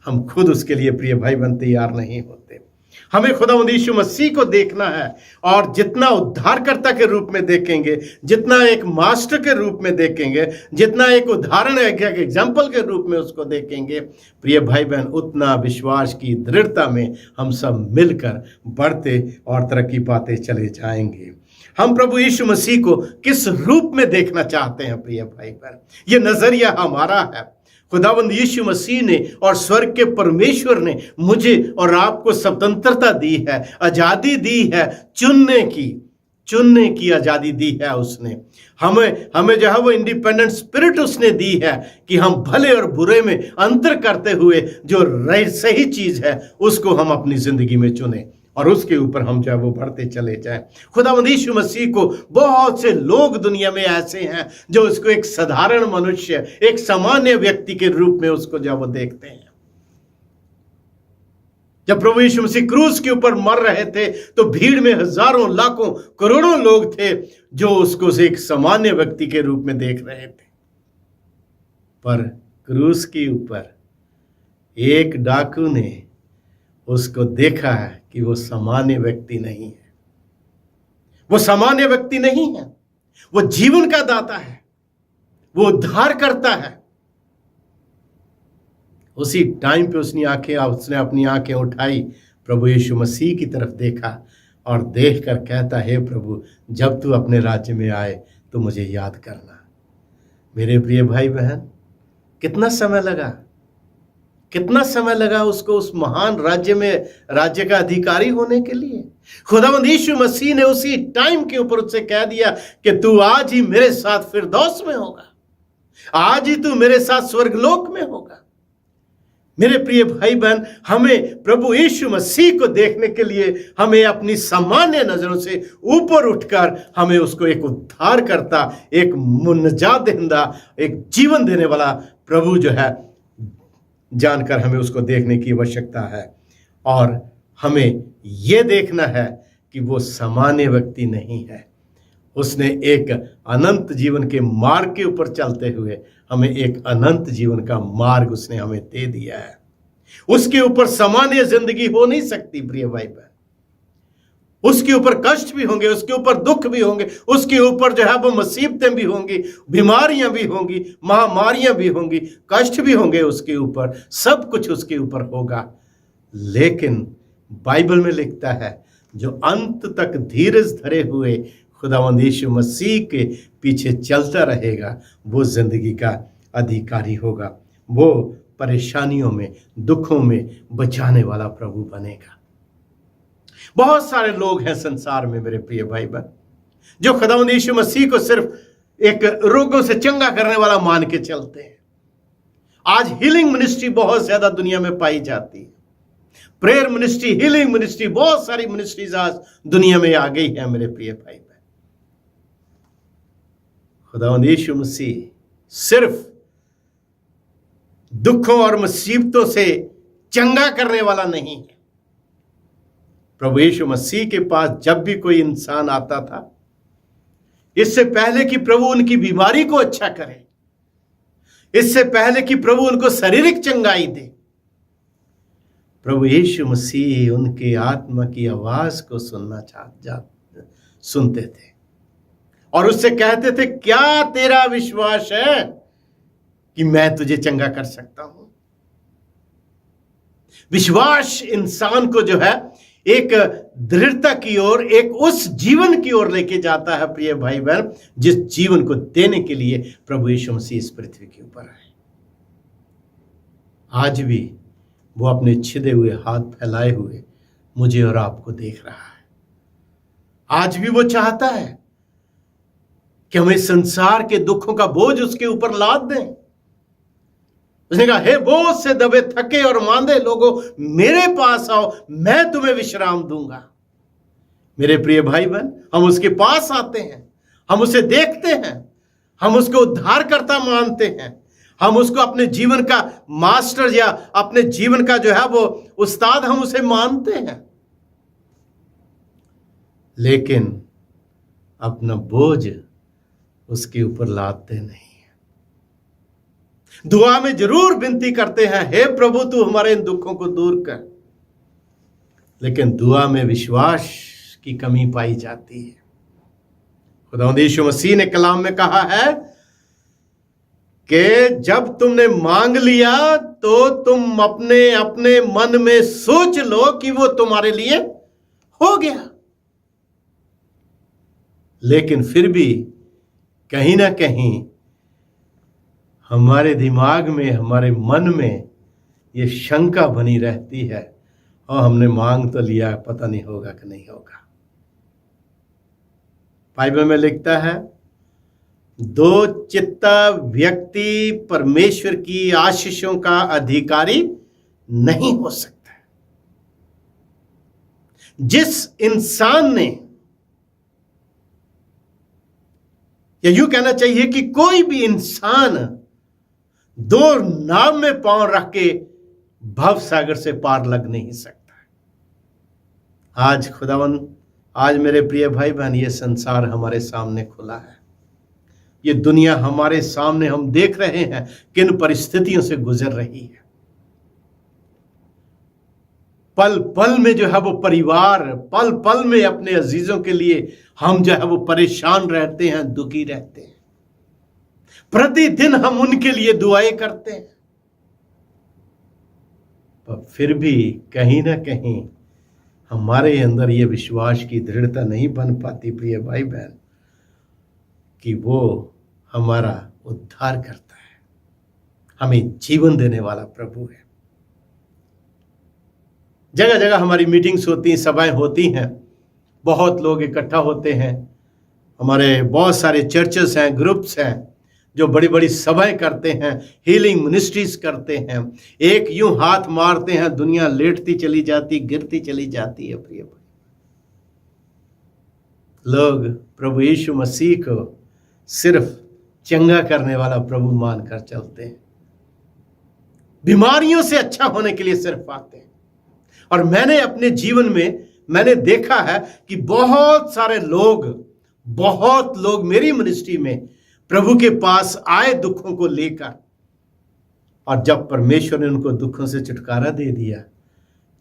हम खुद उसके लिए प्रिय भाई बहन तैयार नहीं होते। हमें खुदावंद यीशु मसीह को देखना है और जितना उद्धारकर्ता के रूप में देखेंगे, जितना एक मास्टर के रूप में देखेंगे, जितना एक उदाहरण, एक एग्जाम्पल के रूप में उसको देखेंगे, प्रिय भाई बहन, उतना विश्वास की दृढ़ता में हम सब मिलकर बढ़ते और तरक्की पाते चले जाएंगे। हम प्रभु यीशु मसीह को किस रूप में देखना चाहते हैं प्रिय भाई बहन, ये नजरिया हमारा है। खुदावंद यीशु मसीह ने और स्वर्ग के परमेश्वर ने मुझे और आपको स्वतंत्रता दी है, आजादी दी है, चुनने की आजादी दी है। उसने हमें जो है वो इंडिपेंडेंट स्पिरिट उसने दी है कि हम भले और बुरे में अंतर करते हुए जो सही चीज है उसको हम अपनी जिंदगी में चुने और उसके ऊपर हम जो है वो बढ़ते चले जाएं। खुदावंद यीशु मसीह को बहुत से लोग दुनिया में ऐसे हैं जो उसको एक साधारण मनुष्य, एक सामान्य व्यक्ति के रूप में उसको जो वो देखते हैं। जब प्रभु यीशु मसीह क्रूस के ऊपर मर रहे थे तो भीड़ में हजारों, लाखों, करोड़ों लोग थे जो उसको एक सामान्य व्यक्ति के रूप में देख रहे थे। पर क्रूस के ऊपर एक डाकू ने उसको देखा है कि वो सामान्य व्यक्ति नहीं है, वो सामान्य व्यक्ति नहीं है, वो जीवन का दाता है, वो उद्धार करता है। उसी टाइम पे उसने अपनी आंखें उठाई, प्रभु यीशु मसीह की तरफ देखा और देखकर कहता, हे प्रभु, जब तू अपने राज्य में आए तो मुझे याद करना। मेरे प्रिय भाई बहन, कितना समय लगा उसको उस महान राज्य में राज्य का अधिकारी होने के लिए। खुदावंद यीशु मसीह ने उसी टाइम के ऊपर उससे कह दिया कि तू आज ही मेरे साथ फिरदौस में होगा, आज ही तू मेरे साथ स्वर्गलोक में होगा। मेरे प्रिय भाई बहन, हमें प्रभु यीशु मसीह को देखने के लिए हमें अपनी सामान्य नजरों से ऊपर उठकर हमें उसको एक उद्धार करता, एक निजात देंदा, एक जीवन देने वाला प्रभु जो है जानकर हमें उसको देखने की आवश्यकता है। और हमें यह देखना है कि वो सामान्य व्यक्ति नहीं है, उसने एक अनंत जीवन के मार्ग के ऊपर चलते हुए हमें एक अनंत जीवन का मार्ग उसने हमें दे दिया है। उसके ऊपर सामान्य जिंदगी हो नहीं सकती प्रिय भाई बहन। उसके ऊपर कष्ट भी होंगे, उसके ऊपर दुख भी होंगे, उसके ऊपर जो है वो मुसीबतें भी होंगी, बीमारियां भी होंगी, महामारियां भी होंगी, कष्ट भी होंगे उसके ऊपर, सब कुछ उसके ऊपर होगा। लेकिन बाइबल में लिखता है, जो अंत तक धीरज धरे हुए खुदावंद यीशु मसीह के पीछे चलता रहेगा वो जिंदगी का अधिकारी होगा, वो परेशानियों में, दुखों में बचाने वाला प्रभु बनेगा। बहुत सारे लोग हैं संसार में मेरे प्रिय भाई बहन, जो खुदावंद यीशु मसीह को सिर्फ एक रोगों से चंगा करने वाला मान के चलते हैं। आज हीलिंग मिनिस्ट्री बहुत ज्यादा दुनिया में पाई जाती है, प्रेयर मिनिस्ट्री, हीलिंग मिनिस्ट्री, बहुत सारी मिनिस्ट्रीज आज दुनिया में आ गई है मेरे प्रिय भाई बहन। खुदावंद यीशु मसीह सिर्फ दुखों और मुसीबतों से चंगा करने वाला नहीं है। प्रभु यीशु मसीह के पास जब भी कोई इंसान आता था, इससे पहले कि प्रभु उनकी बीमारी को अच्छा करे, इससे पहले कि प्रभु उनको शारीरिक चंगाई दे, प्रभु यीशु मसीह उनके आत्मा की आवाज को सुनते थे और उससे कहते थे, क्या तेरा विश्वास है कि मैं तुझे चंगा कर सकता हूं। विश्वास इंसान को जो है एक दृढ़ता की ओर, एक उस जीवन की ओर लेके जाता है प्रिय भाई बहन, जिस जीवन को देने के लिए प्रभु यीशु मसीह इस पृथ्वी के ऊपर आए। आज भी वो अपने छिदे हुए हाथ फैलाए हुए मुझे और आपको देख रहा है। आज भी वो चाहता है कि हमें संसार के दुखों का बोझ उसके ऊपर लाद दें। उसने कहा, हे बोझ से दबे थके और मांदे लोगों, मेरे पास आओ, मैं तुम्हें विश्राम दूंगा। मेरे प्रिय भाई बहन, हम उसके पास आते हैं, हम उसे देखते हैं, हम उसको उद्धारकर्ता मानते हैं, हम उसको अपने जीवन का मास्टर या अपने जीवन का जो है वो उस्ताद हम उसे मानते हैं। लेकिन अपना बोझ उसके ऊपर लादते नहीं। दुआ में जरूर विनती करते हैं, हे प्रभु तू हमारे इन दुखों को दूर कर, लेकिन दुआ में विश्वास की कमी पाई जाती है। खुदावंद यीशु मसीह ने कलाम में कहा है कि जब तुमने मांग लिया तो तुम अपने अपने मन में सोच लो कि वो तुम्हारे लिए हो गया। लेकिन फिर भी कहीं ना कहीं हमारे दिमाग में, हमारे मन में ये शंका बनी रहती है, और हमने मांग तो लिया, पता नहीं होगा कि नहीं होगा। बाइबल में लिखता है, दो चित्ता व्यक्ति परमेश्वर की आशीषों का अधिकारी नहीं हो सकता। जिस इंसान ने, या यूं कहना चाहिए कि कोई भी इंसान दो नाव में पांव रख के भव सागर से पार लग नहीं सकता। आज खुदावन, आज मेरे प्रिय भाई बहन, ये संसार हमारे सामने खुला है। ये दुनिया हमारे सामने हम देख रहे हैं किन परिस्थितियों से गुजर रही है। पल पल में जो है वो परिवार, पल पल में अपने अजीजों के लिए हम जो है वो परेशान रहते हैं, दुखी रहते हैं। प्रतिदिन हम उनके लिए दुआएं करते हैं, पर फिर भी कहीं ना कहीं हमारे अंदर ये विश्वास की दृढ़ता नहीं बन पाती प्रिय भाई बहन कि वो हमारा उद्धार करता है, हमें जीवन देने वाला प्रभु है। जगह जगह हमारी मीटिंग्स होती हैं, सभाएं होती हैं, बहुत लोग इकट्ठा होते हैं। हमारे बहुत सारे चर्चेस हैं, ग्रुप्स हैं जो बड़ी बड़ी सभाएं करते हैं, हीलिंग मिनिस्ट्रीज करते हैं। एक यूं हाथ मारते हैं, दुनिया लेटती चली जाती, गिरती चली जाती है। प्रिय भाई, लोग प्रभु यीशु मसीह को सिर्फ चंगा करने वाला प्रभु मानकर चलते हैं, बीमारियों से अच्छा होने के लिए सिर्फ आते हैं। और मैंने अपने जीवन में मैंने देखा है कि बहुत सारे लोग, बहुत लोग मेरी मिनिस्ट्री में प्रभु के पास आए दुखों को लेकर, और जब परमेश्वर ने उनको दुखों से छुटकारा दे दिया,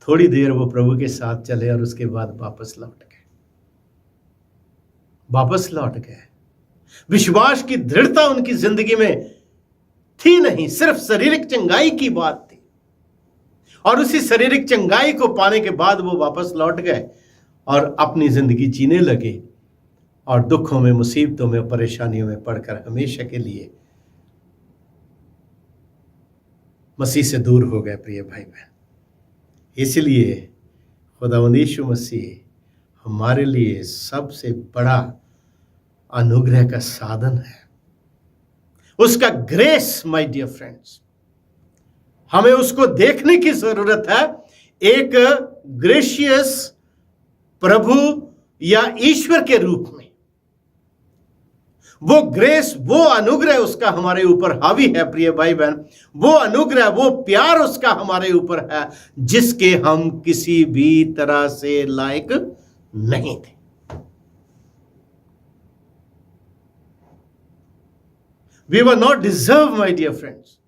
थोड़ी देर वो प्रभु के साथ चले और उसके बाद वापस लौट गए। विश्वास की दृढ़ता उनकी जिंदगी में थी नहीं, सिर्फ शारीरिक चंगाई की बात थी। और उसी शारीरिक चंगाई को पाने के बाद वो वापस लौट गए और अपनी जिंदगी जीने लगे, और दुखों में, मुसीबतों में, परेशानियों में पड़कर हमेशा के लिए मसीह से दूर हो गए। प्रिय भाई बहन, इसलिए खुदावंद यीशु मसीह हमारे लिए सबसे बड़ा अनुग्रह का साधन है, उसका ग्रेस। माय डियर फ्रेंड्स, हमें उसको देखने की जरूरत है, एक ग्रेशियस प्रभु या ईश्वर के रूप में। वो ग्रेस, वो अनुग्रह उसका हमारे ऊपर हावी है प्रिय भाई बहन। वो अनुग्रह, वो प्यार उसका हमारे ऊपर है जिसके हम किसी भी तरह से लायक नहीं थे। We were not deserved, my dear friends.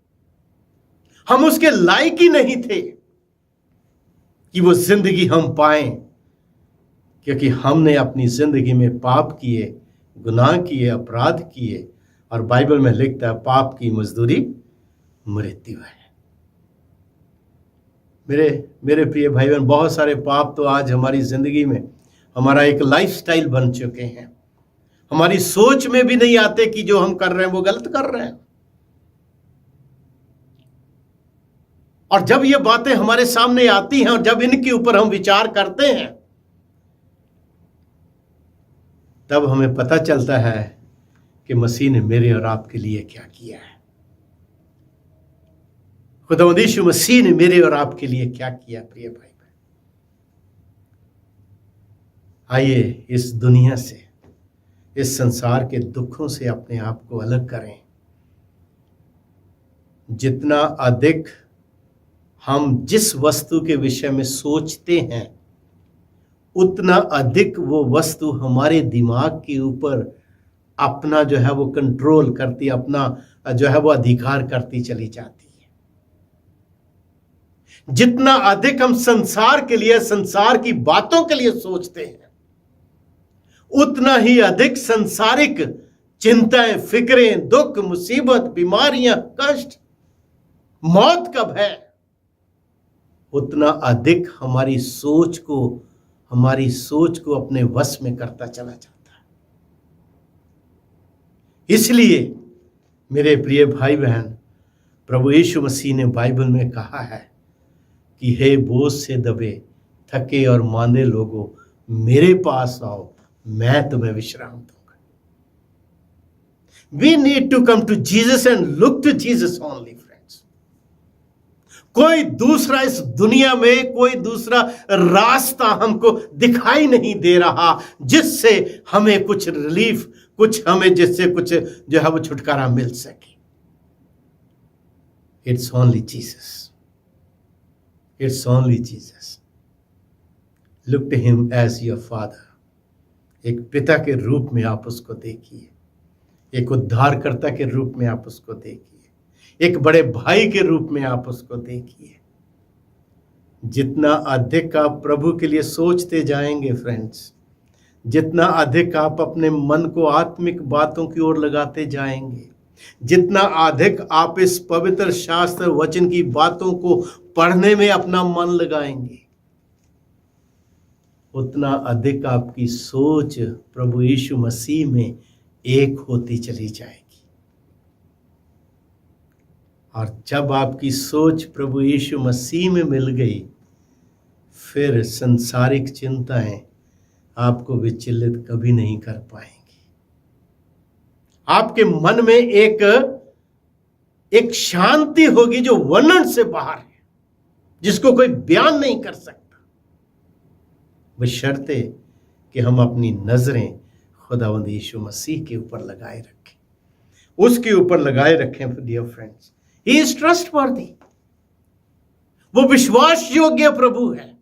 हम उसके लायक ही नहीं थे कि वो जिंदगी हम पाएं, क्योंकि हमने अपनी जिंदगी में पाप किए, गुनाह किए, अपराध किए, और बाइबल में लिखता है पाप की मजदूरी मृत्यु है। मेरे प्रिय भाई बहन, बहुत सारे पाप तो आज हमारी जिंदगी में हमारा एक लाइफस्टाइल बन चुके हैं। हमारी सोच में भी नहीं आते कि जो हम कर रहे हैं वो गलत कर रहे हैं। और जब ये बातें हमारे सामने आती हैं और जब इनके ऊपर हम विचार करते हैं, तब हमें पता चलता है कि मसीह ने मेरे और आपके लिए क्या किया है। खुदावंद यीशु मसीह ने मेरे और आपके लिए क्या किया। प्रिय भाई बहन, आइए इस दुनिया से, इस संसार के दुखों से अपने आप को अलग करें। जितना अधिक हम जिस वस्तु के विषय में सोचते हैं, उतना अधिक वो वस्तु हमारे दिमाग के ऊपर अपना जो है वो कंट्रोल करती, अपना जो है वो अधिकार करती चली जाती है। जितना अधिक हम संसार के लिए, संसार की बातों के लिए सोचते हैं, उतना ही अधिक संसारिक चिंताएं, फिक्रें, दुख, मुसीबत, बीमारियां, कष्ट, मौत का भय, उतना अधिक हमारी सोच को अपने वश में करता चला जाता है। इसलिए मेरे प्रिय भाई बहन, प्रभु यीशु मसीह ने बाइबल में कहा है कि हे बोझ से दबे, थके और मांदे लोगों, मेरे पास आओ, मैं तुम्हें विश्राम दूंगा। We need to come to Jesus and look to Jesus only, friends. कोई दूसरा इस दुनिया में, कोई दूसरा रास्ता हमको दिखाई नहीं दे रहा जिससे हमें कुछ रिलीफ, कुछ हमें जिससे कुछ जो है वो छुटकारा मिल सके। It's only Jesus. It's only Jesus. Look to him as your father. एक पिता के रूप में आप उसको देखिए, एक उद्धारकर्ता के रूप में आप उसको देखिए, एक बड़े भाई के रूप में आप उसको देखिए। जितना अधिक आप प्रभु के लिए सोचते जाएंगे फ्रेंड्स, जितना अधिक आप अपने मन को आत्मिक बातों की ओर लगाते जाएंगे, जितना अधिक आप इस पवित्र शास्त्र वचन की बातों को पढ़ने में अपना मन लगाएंगे, उतना अधिक आपकी सोच प्रभु यीशु मसीह में एक होती चली जाएगी। और जब आपकी सोच प्रभु यीशु मसीह में मिल गई, फिर संसारिक चिंताएं आपको विचलित कभी नहीं कर पाएंगी। आपके मन में एक शांति होगी जो वर्णन से बाहर है, जिसको कोई बयान नहीं कर सकता, बशर्ते कि हम अपनी नजरें खुदावंद यीशु मसीह के ऊपर लगाए रखें, उसके ऊपर लगाए रखें। Dear friends, he is trustworthy, वो विश्वास योग्य प्रभु है।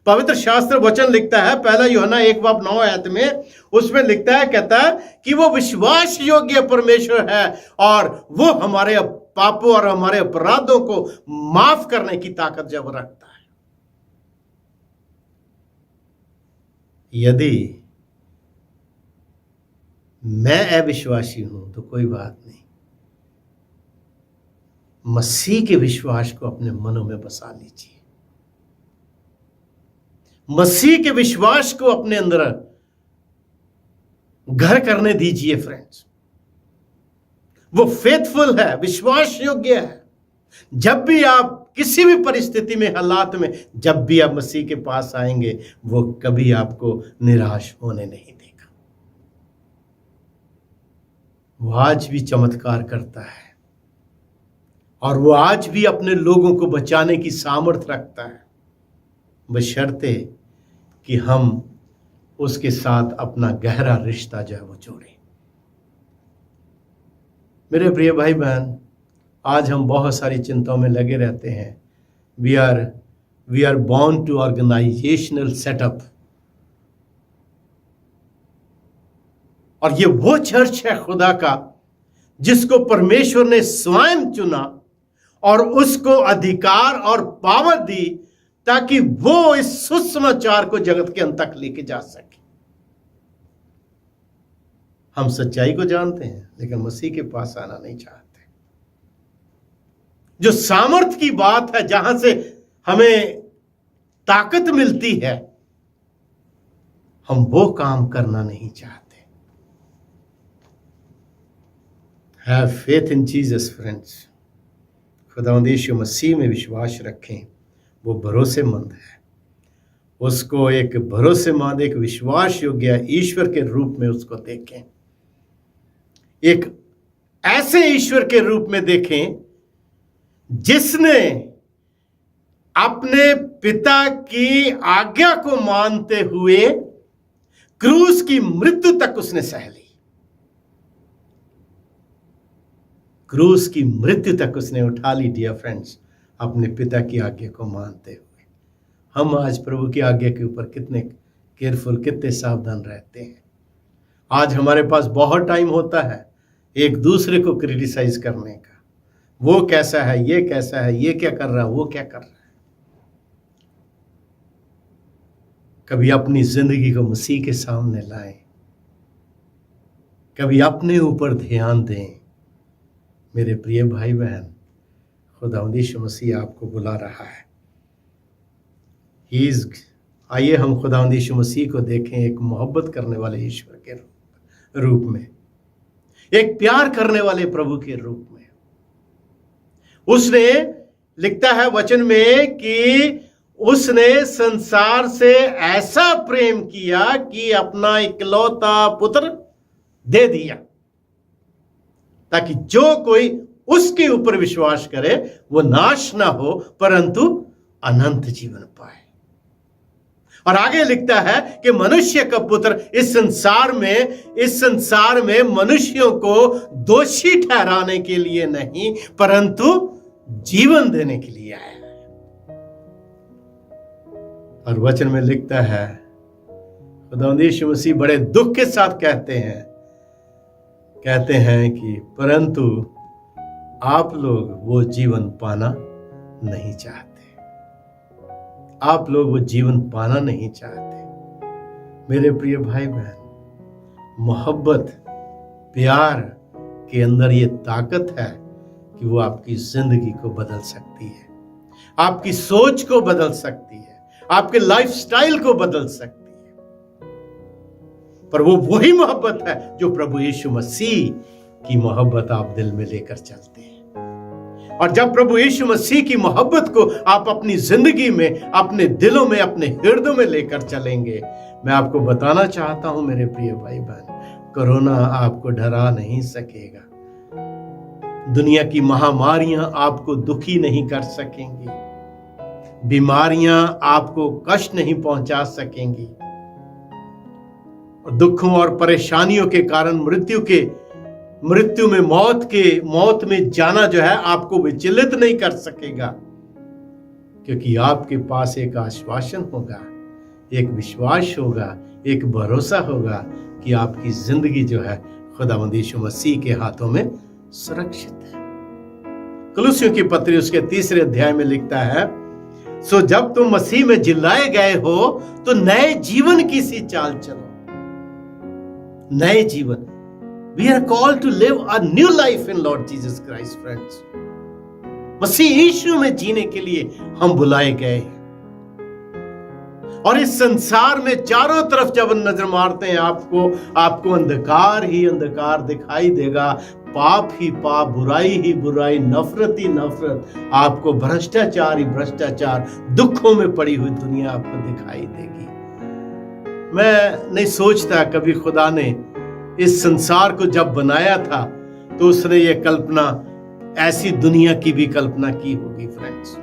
पवित्र शास्त्र वचन लिखता है, पहला यूहन्ना 1:9 में, उसमें लिखता है, कहता है कि वो विश्वास योग्य परमेश्वर है और वो हमारे पापों और हमारे अपराधों को माफ करने की ताकत जब रखता है। यदि मैं अविश्वासी हूं तो कोई बात नहीं, मसीह के विश्वास को अपने मनों में बसा लीजिए, मसीह के विश्वास को अपने अंदर घर करने दीजिए फ्रेंड्स। वो फेथफुल है, विश्वास योग्य है। जब भी आप किसी भी परिस्थिति में, हालात में, जब भी आप मसीह के पास आएंगे, वो कभी आपको निराश होने नहीं देगा। वो आज भी चमत्कार करता है और वो आज भी अपने लोगों को बचाने की सामर्थ रखता है, बशर्ते कि हम उसके साथ अपना गहरा रिश्ता जो है वो जोड़ें। मेरे प्रिय भाई बहन, आज हम बहुत सारी चिंताओं में लगे रहते हैं। We are bound to organisational setup, और ये वो चर्च है खुदा का जिसको परमेश्वर ने स्वयं चुना और उसको अधिकार और पावर दी ताकि वो इस सुसमाचार को जगत के अंत तक लेके जा सके। हम सच्चाई को जानते हैं लेकिन मसीह के पास आना नहीं चाहते। जो सामर्थ की बात है, जहां से हमें ताकत मिलती है, हम वो काम करना नहीं चाहते। Have faith in Jesus friends. खुदावंद यीशु मसीह में विश्वास रखें, वो भरोसेमंद है। उसको एक भरोसेमंद, एक विश्वास योग्य ईश्वर के रूप में उसको देखें, एक ऐसे ईश्वर के रूप में देखें जिसने अपने पिता की आज्ञा को मानते हुए क्रूस की मृत्यु तक उसने सह ली। क्रूस की मृत्यु तक उसने उठा ली। डियर फ्रेंड्स, अपने पिता की आज्ञा को मानते हुए हम आज प्रभु की आज्ञा के ऊपर कितने केयरफुल, कितने सावधान रहते हैं। आज हमारे पास बहुत टाइम होता है एक दूसरे को क्रिटिसाइज करने का, वो कैसा है, ये कैसा है, ये क्या कर रहा है, वो क्या कर रहा है। कभी अपनी जिंदगी को मसीह के सामने लाएं, कभी अपने ऊपर ध्यान दें। मेरे प्रिय भाई बहन, खुदावंद यीशु मसीह आपको बुला रहा है। आइए हम खुदावंद यीशु मसीह को देखें एक मोहब्बत करने वाले ईश्वर के रूप में, एक प्यार करने वाले प्रभु के रूप में। उसने लिखता है वचन में कि उसने संसार से ऐसा प्रेम किया कि अपना इकलौता पुत्र दे दिया, ताकि जो कोई उसके ऊपर विश्वास करे वो नाश ना हो परंतु अनंत जीवन पाए। और आगे लिखता है कि मनुष्य का पुत्र इस संसार में मनुष्यों को दोषी ठहराने के लिए नहीं परंतु जीवन देने के लिए आया है। और वचन में लिखता है, खुदावंद यीशु मसीह बड़े दुख के साथ कहते हैं कहते हैं कि परंतु आप लोग वो जीवन पाना नहीं चाहते। आप लोग वो जीवन पाना नहीं चाहते। मेरे प्रिय भाई बहन, मोहब्बत, प्यार के अंदर ये ताकत है कि वो आपकी जिंदगी को बदल सकती है, आपकी सोच को बदल सकती है, आपके लाइफस्टाइल को बदल सकती है। पर वो वही मोहब्बत है जो प्रभु यीशु मसीह की मोहब्बत आप दिल में लेकर चलते हैं। और जब प्रभु यीशु मसीह की मोहब्बत को आप अपनी जिंदगी में, अपने दिलों में, अपने हृदय में लेकर चलेंगे, मैं आपको बताना चाहता हूं मेरे प्रिय भाई बहन, कोरोना आपको डरा नहीं सकेगा। दुनिया की महामारियां आपको दुखी नहीं कर सकेंगी। बीमारियां आपको कष्ट नहीं पहुंचा सकेंगी। दुखों और परेशानियों के कारण मृत्यु में मौत में जाना जो है आपको विचलित नहीं कर सकेगा, क्योंकि आपके पास एक आश्वासन होगा, एक विश्वास होगा, एक भरोसा होगा कि आपकी जिंदगी जो है खुदावंद यीशु मसीह के हाथों में सुरक्षित है। कुलुस्सियों की पत्री उसके 3 अध्याय में लिखता है, सो जब तुम मसीह में जिलाए गए हो तो नए जीवन की सी चाल चलो। नए जीवन, we are called to live a new life in Lord Jesus Christ friends. मसीह यीशु में जीने के लिए हम बुलाए गए हैं। और इस संसार में चारों तरफ जब नजर मारते हैं आपको अंधकार ही अंधकार दिखाई देगा, पाप ही पाप, बुराई ही बुराई, नफरत ही नफरत, आपको भ्रष्टाचार ही भ्रष्टाचार, दुखों में पड़ी हुई दुनिया आपको दिखाई देगी। मैं नहीं सोचता कभी खुदा ने इस संसार को जब बनाया था तो उसने ये कल्पना, ऐसी दुनिया की भी कल्पना की होगी friends.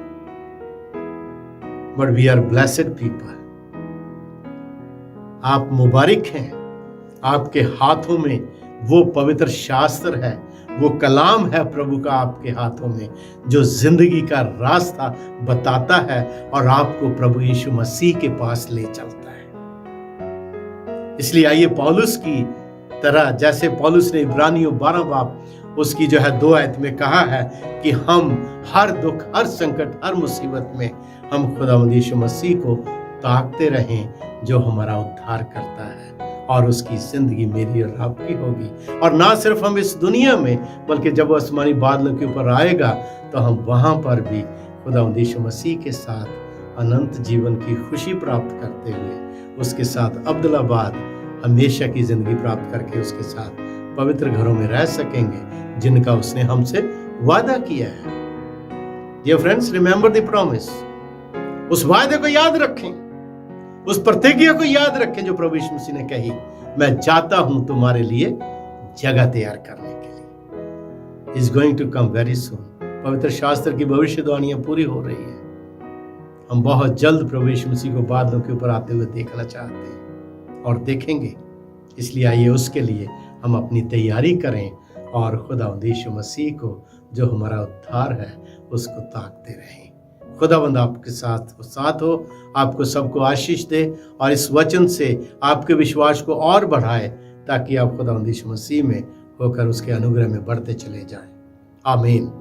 But we are blessed people. आप मुबारक हैं, आपके हाथों में वो पवित्र शास्त्र है, वो कलाम है प्रभु का आपके हाथों में, जो जिंदगी का रास्ता बताता है और आपको प्रभु यीशु मसीह के पास ले चलता है। इसलिए आइए पौलुस की तरह, जैसे पौलुस ने इब्रानियों 12 बाब उसकी जो है 2 आयत में कहा है कि हम हर दुख, हर संकट, हर मुसीबत में हम खुदावंद यीशु मसीह को ताकते रहें जो हमारा उद्धार करता है, और उसकी जिंदगी मेरी और आपकी होगी। और ना सिर्फ हम इस दुनिया में, बल्कि जब वो आसमानी बादलों के ऊपर आएगा तो हम वहां पर भी खुदावंद यीशु मसीह के साथ अनंत जीवन की खुशी प्राप्त करते हुए उसके साथ अब्दुल्लाबाद हमेशा की जिंदगी प्राप्त करके उसके साथ पवित्र घरों में रह सकेंगे जिनका उसने हमसे वादा किया है। Dear friends, remember the promise. उस वादे को याद रखें, उस प्रतिज्ञा को याद रखें जो प्रभु यीशु मसीह ने कही, मैं जाता हूं तुम्हारे लिए जगह तैयार करने के लिए। Is going to come very soon. पवित्र शास्त्र की भविष्यवाणियां पूरी हो रही है। हम बहुत जल्द प्रभु यीशु मसीह को बादलों के ऊपर आते हुए देखना चाहते हैं और देखेंगे। इसलिए आइए उसके लिए हम अपनी तैयारी करें और खुदावंद यीशु मसीह को जो हमारा उद्धार है उसको ताकते रहें। खुदावंद आपके साथ हो, आपको सबको आशीष दे और इस वचन से आपके विश्वास को और बढ़ाए, ताकि आप खुदावंद यीशु मसीह में होकर उसके अनुग्रह में बढ़ते चले जाएं। आमीन।